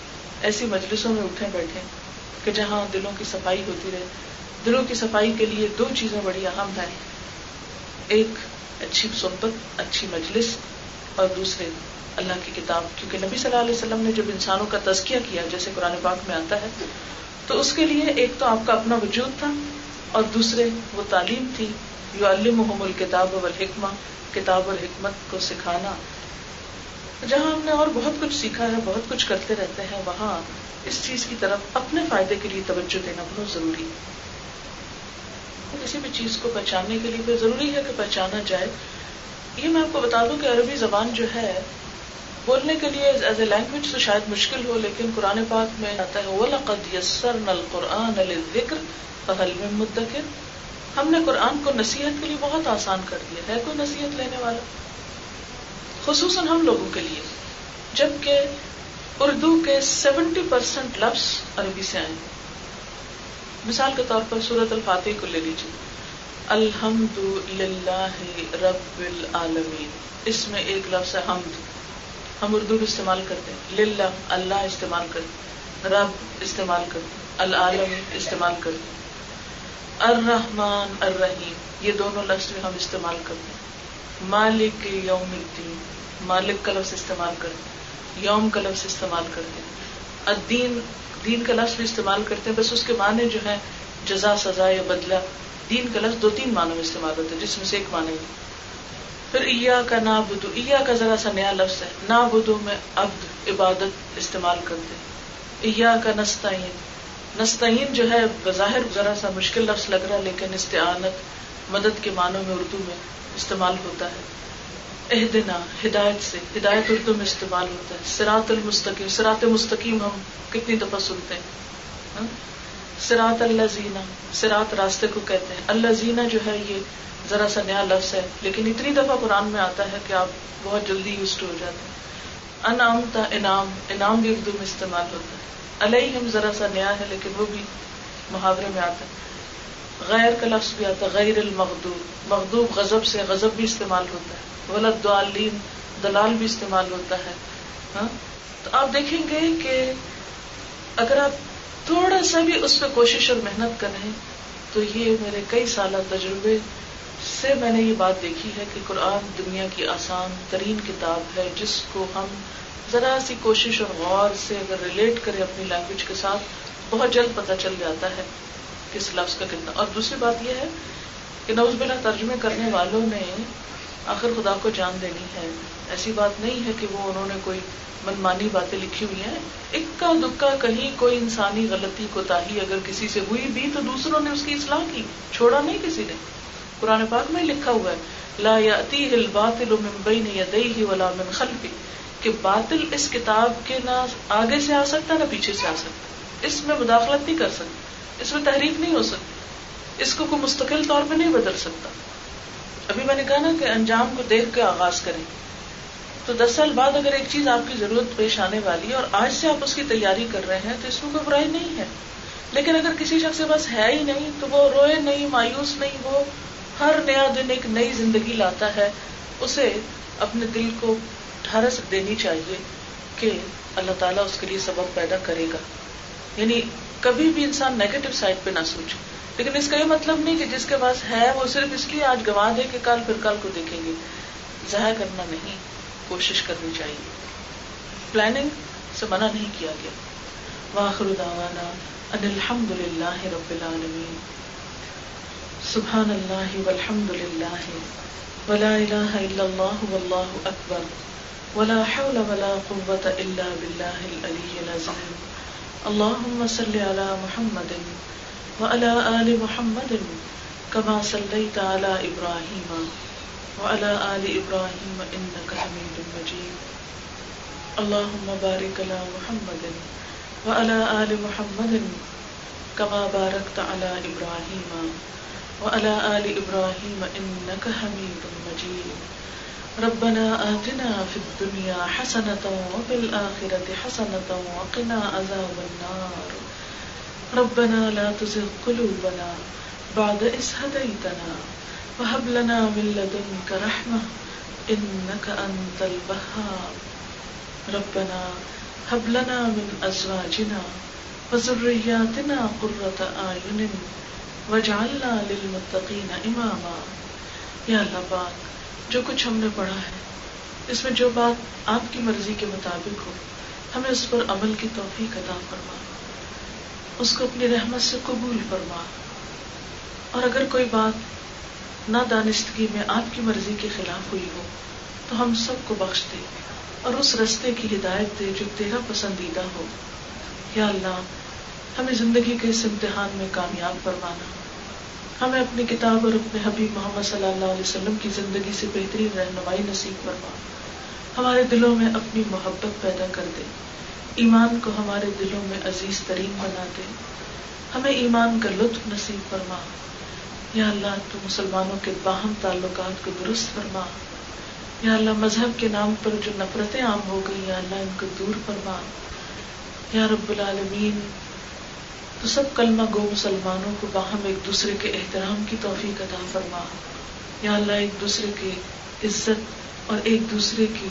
ایسی مجلسوں میں اٹھیں بیٹھیں کہ جہاں دلوں کی صفائی ہوتی رہے. دلوں کی صفائی کے لیے دو چیزیں بڑی اہم ہیں، ایک اچھی صحبت، اچھی مجلس، اور دوسرے اللہ کی کتاب. کیونکہ نبی صلی اللہ علیہ وسلم نے جب انسانوں کا تزکیہ کیا جیسے قرآن پاک میں آتا ہے تو اس کے لیے ایک تو آپ کا اپنا وجود تھا اور دوسرے وہ تعلیم تھی، یعلمہم الکتاب والحکمہ، کتاب اور حکمت کو سکھانا. جہاں ہم نے اور بہت کچھ سیکھا ہے، بہت کچھ کرتے رہتے ہیں، وہاں اس چیز کی طرف اپنے فائدے کے لیے توجہ دینا بہت ضروری ہے. کسی بھی چیز کو پہچاننے کے لیے ضروری ہے کہ پہچانا جائے. یہ میں آپ کو بتا دوں کہ عربی زبان جو ہے بولنے کے لیے ایز اے لینگویج تو شاید مشکل ہو، لیکن قرآن پاک میں آتا ہے وَلَقَدْ يَسَّرْنَا الْقُرْآنَ لِلذِّكْرِ فَهَلْ مِن مُدَّكِرٍ. ہم نے قرآن کو نصیحت کے لیے بہت آسان کر دیا ہے، کوئی نصیحت لینے والا؟ خصوصاً ہم لوگوں کے لیے، جبکہ اردو کے 70% لفظ عربی سے آئے. مثال کے طور پر سورۃ الفاتح کو لے لیجیے، الحمد للہ رب العالمین، اس میں ایک لفظ ہے حمد، ہم اردو میں استعمال کرتے ہیں. للہ اللہ استعمال کرتے، رب استعمال کرتے، العالمین استعمال کرتے، الرحمن الرحیم یہ دونوں لفظ میں ہم استعمال کرتے ہیں. مالک یوم الدین، مالک کا لفظ استعمال کرتے ہیں، یوم کا لفظ استعمال کرتے ہیں، الدین دین کا لفظ بھی استعمال کرتے ہیں، بس اس کے معنی جو ہے جزا، سزا یا بدلہ. دین کا لفظ 2-3 معنوں میں استعمال ہوتا ہے جس میں سے ایک معنی ہے. پھر ایاک نعبد، ایاک ذرا سا نیا لفظ ہے، نعبد میں عبد عبادت استعمال کرتے ہیں. ایاک نستعین، نستعین جو ہے بظاہر ذرا سا مشکل لفظ لگ رہا ہے لیکن استعانت مدد کے معنوں میں اردو میں استعمال ہوتا ہے. اہدنا ہدایت سے، ہدایت اردو میں استعمال ہوتا ہے. صراط المستقیم، صراط مستقیم ہم کتنی دفعہ سنتے ہیں. صراط الذین، صراط راستے کو کہتے ہیں. الذین جو ہے یہ ذرا سا نیا لفظ ہے لیکن اتنی دفعہ قرآن میں آتا ہے کہ آپ بہت جلدی یوزڈ ہو جاتے ہیں. انعمت، انعام، انعام بھی اردو میں استعمال ہوتا ہے. علیہم ذرا سا نیا ہے لیکن وہ بھی محاورے میں آتا ہے. غیر کا لفظ بھی آتا ہے, غیر المغضوب, مغضوب غضب سے, غضب بھی استعمال ہوتا ہے. ولا الضالین, دلال بھی استعمال ہوتا ہے. ہاں تو آپ دیکھیں گے کہ اگر آپ تھوڑا سا بھی اس پہ کوشش اور محنت کریں تو یہ میرے کئی سالہ تجربے سے میں نے یہ بات دیکھی ہے کہ قرآن دنیا کی آسان ترین کتاب ہے جس کو ہم ذرا سی کوشش اور غور سے اگر ریلیٹ کریں اپنی لینگویج کے ساتھ بہت جلد پتہ چل جاتا ہے کس لفظ کا کتنا. اور دوسری بات یہ ہے کہ نعوذ باللہ ترجمے کرنے والوں نے آخر خدا کو جان دینی ہے. ایسی بات نہیں ہے کہ وہ انہوں نے کوئی منمانی باتیں لکھی ہوئی ہیں. اکا دکا کہیں کوئی انسانی غلطی کوتاہی اگر کسی سے ہوئی بھی تو دوسروں نے اس کی اصلاح کی, چھوڑا نہیں کسی نے. قرآن پاک میں لکھا ہوا ہے لا یأتیہ الباطل من بین یدیہ ولا من خلفہ, کہ باطل اس کتاب کے نہ آگے سے آ سکتا نہ پیچھے سے آ سکتا. اس میں مداخلت نہیں کر سکتا, اس میں تحریف نہیں ہو سکتی, اس کو کوئی مستقل طور پہ نہیں بدل سکتا. ابھی میں نے کہا نا کہ انجام کو دیکھ کے آغاز کریں. تو 10 سال بعد اگر ایک چیز آپ کی ضرورت پیش آنے والی ہے اور آج سے آپ اس کی تیاری کر رہے ہیں تو اس میں کوئی برائی نہیں ہے. لیکن اگر کسی شخص کے پاس ہے ہی نہیں تو وہ روئے نہیں, مایوس نہیں, وہ ہر نیا دن ایک نئی زندگی لاتا ہے. اسے اپنے دل کو ڈھارس دینی چاہیے کہ اللہ تعالیٰ اس کے لیے سبب پیدا کرے گا. یعنی کبھی بھی انسان نیگیٹو سائڈ پہ نہ سوچے. لیکن اس کا یہ مطلب نہیں کہ جس کے پاس ہے وہ صرف اس لیے آج گنوا دے کہ کل کو دیکھیں گے. ضائع کرنا نہیں, کوشش کرنی چاہیے. پلاننگ سے منع نہیں کیا گیا. وآخر دعوانا ان الحمد للہ رب العالمین. سبحان اللہ والحمد للہ ولا الہ الا اللہ واللہ اکبر ولا حول ولا قوة الا باللہ العلی العظیم. اللہم صل علی محمد وعلى آل محمد كما صليت على إبراهيم وعلى آل إبراهيم إنك حميد مجيد. اللهم بارك على محمد وعلى آل محمد كما باركت على إبراهيم وعلى آل إبراهيم إنك حميد مجيد. ربنا آتنا في الدنيا حسنة وفي الآخرة حسنة وقنا عذاب النار. ربنا لا تزغ قلوبنا بعد إذ هديتنا وهب لنا من لدنك رحمة إنك أنت الوهاب. ربنا هب لنا من أزواجنا وذرياتنا قرة أعين واجعلنا للمتقين إماما. یا اللہ پاک جو کچھ ہم نے پڑھا ہے اس میں جو بات آپ کی مرضی کے مطابق ہو ہمیں اس پر عمل کی توفیق عطا فرما, اس کو اپنی رحمت سے قبول فرما. اور اگر کوئی بات نادانستگی میں آپ کی مرضی کے خلاف ہوئی ہو تو ہم سب کو بخش دے اور اس رستے کی ہدایت دے جو تیرا پسندیدہ ہو. یا اللہ ہمیں زندگی کے اس امتحان میں کامیاب فرمانا, ہمیں اپنی کتاب اور اپنے حبیب محمد صلی اللہ علیہ وسلم کی زندگی سے بہترین رہنمائی نصیب فرما. ہمارے دلوں میں اپنی محبت پیدا کر دے, ایمان کو ہمارے دلوں میں عزیز ترین بنا دے, ہمیں ایمان کا لطف نصیب فرما. یا اللہ تو مسلمانوں کے باہم تعلقات کو درست فرما. یا اللہ مذہب کے نام پر جو نفرتیں عام ہو گئی یا اللہ ان کو دور فرما. یا رب العالمین تو سب کلمہ گو مسلمانوں کو باہم ایک دوسرے کے احترام کی توفیق عطا فرما. یا اللہ ایک دوسرے کی عزت اور ایک دوسرے کی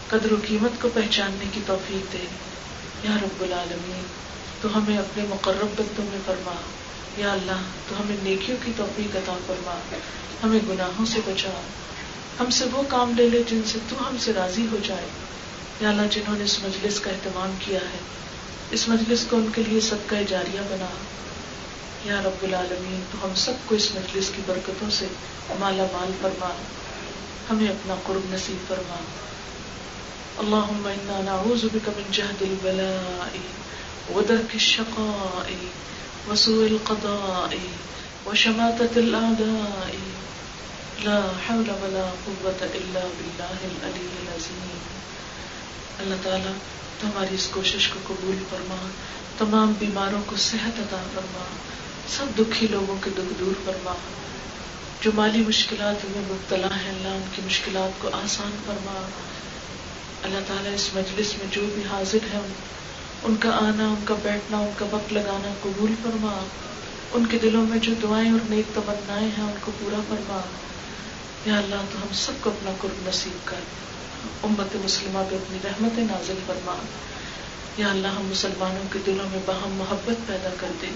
قدر و قیمت کو پہچاننے کی توفیق دے. یا رب العالمین تو ہمیں اپنے مقرب بندوں میں فرما. یا اللہ تو ہمیں نیکیوں کی توفیق عطا فرما, ہمیں گناہوں سے بچا, ہم سے وہ کام لے لے جن سے تو ہم سے راضی ہو جائے. یا اللہ جنہوں نے اس مجلس کا اہتمام کیا ہے اس مجلس کو ان کے لیے صدقہ جاریہ بنا. یا رب العالمین تو ہم سب کو اس مجلس کی برکتوں سے مالا مال فرما, ہمیں اپنا قرب نصیب فرما. اللہم انا نعوذ بک من جہد البلاء ودرک الشقاء وسوء القضاء وشماتة الأعداء. لا حول ولا قوة الا باللہ العلی العظیم. اللہ تعالیٰ تو ہماری اس کوشش کو قبول فرما, تمام بیماروں کو صحت عطا فرما, سب دکھی لوگوں کے دکھ دور فرما. جو مالی مشکلات میں مبتلا ہیں اللہ ان کی مشکلات کو آسان فرما. اللہ تعالیٰ اس مجلس میں جو بھی حاضر ہیں ان کا آنا، ان کا بیٹھنا، ان کا وقت لگانا قبول فرما. ان کے دلوں میں جو دعائیں اور نیک تمنائیں ہیں ان کو پورا فرما. یا اللہ تو ہم سب کو اپنا قرب نصیب کر، امت مسلمہ پہ اپنی رحمت نازل فرما. یا اللہ ہم مسلمانوں کے دلوں میں باہم محبت پیدا کر دے.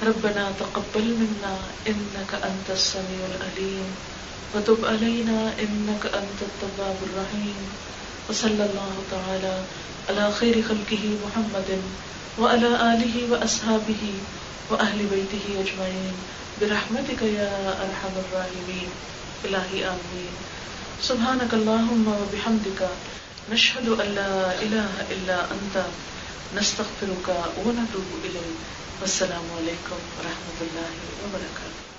ربنا تقبل منا انك انت السميع العليم وتب علينا انك انت التواب الرحيم. وصلى الله تعالى على خير خلقه محمد وعلى آله وأصحابه وأهل بيته أجمعين برحمتك يا أرحم الراحمين. الہی آمین. سبحانك اللهم وبحمدك نشهد ان لا اله الا انت نستغفرك ونتوب الیک. والسلام علیکم ورحمۃ اللہ وبرکاتہ.